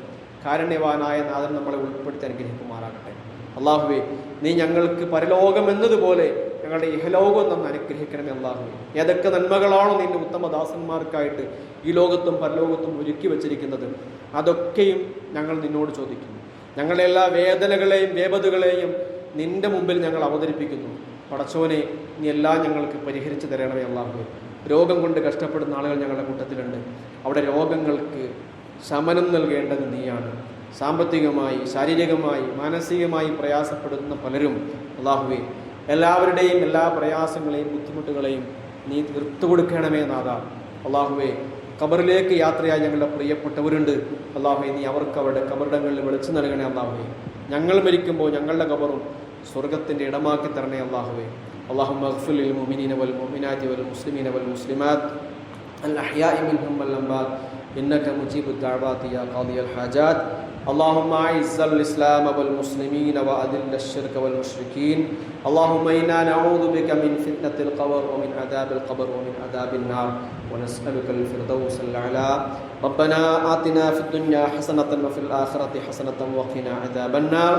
കാരുണ്യവാനായ നാഥൻ നമ്മളെ ഉൾപ്പെടുത്തി അനുഗ്രഹിക്കുമാറാകട്ടെ. അള്ളാഹുവേ, നീ ഞങ്ങൾക്ക് പരലോകം എന്നതുപോലെ ഞങ്ങളുടെ ഇഹലോകം തന്നെ അനുഗ്രഹിക്കണമേ. അള്ളാഹുവേ, ഏതൊക്കെ നന്മകളാണോ നിന്റെ ഉത്തമ ദാസന്മാർക്കായിട്ട് ഈ ലോകത്തും പരലോകത്തും ഒരുക്കി വച്ചിരിക്കുന്നത്, അതൊക്കെയും ഞങ്ങൾ നിന്നോട് ചോദിക്കുന്നു. ഞങ്ങളുടെ എല്ലാ വേദനകളെയും വേപതുകളെയും നിന്റെ മുമ്പിൽ ഞങ്ങൾ അവതരിപ്പിക്കുന്നു. പടച്ചോനെ, നീ എല്ലാം ഞങ്ങൾക്ക് പരിഹരിച്ചു തരണമേ. അള്ളാഹുവേ, രോഗം കൊണ്ട് കഷ്ടപ്പെടുന്ന ആളുകൾ ഞങ്ങളുടെ കൂട്ടത്തിലുണ്ട്. അവിടെ രോഗങ്ങൾക്ക് ശമനം നൽകേണ്ടത് നീയാണ്. സാമ്പത്തികമായി, ശാരീരികമായി, മാനസികമായി പ്രയാസപ്പെടുന്ന പലരും അള്ളാഹുവേ, എല്ലാവരുടെയും എല്ലാ പ്രയാസങ്ങളെയും ബുദ്ധിമുട്ടുകളെയും നീ തീർത്തു കൊടുക്കണമേ നാഥ. അള്ളാഹുവേ, ഖബറിലേക്ക് യാത്രയായി ഞങ്ങളുടെ പ്രിയപ്പെട്ടവരുണ്ട്. അള്ളാഹുവേ, നീ അവർക്ക് അവരുടെ ഖബറിടങ്ങളിൽ വെളിച്ചു നൽകണേ. അള്ളാഹുവേ, ഞങ്ങൾ മരിക്കുമ്പോൾ ഞങ്ങളുടെ ഖബറും സ്വർഗത്തിൻ്റെ ഇടമാക്കി തരണേ. അള്ളാഹുവേ, اللهم اغفر للمؤمنين والمؤمنات والمسلمين والمسلمات الأحياء منهم والأموات إنك مجيب الدعوات يا قاضي الحاجات. اللهم أعز الإسلام والمسلمين وأذل الشرك والمشركين. اللهم إنا نعوذ بك من فتنة القبر ومن عذاب القبر ومن عذاب النار ونسألك الفردوس الأعلى. ربنا آتنا في الدنيا حسنة وفي الآخرة حسنة وقنا عذاب النار.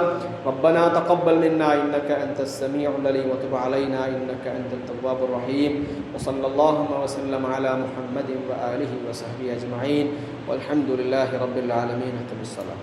ربنا تقبل منا إنك أنت السميع العليم وتب علينا إنك أنت التواب الرحيم. وصلى الله وسلم على محمد وآله وصحبه أجمعين والحمد لله رب العالمين. بالسلام.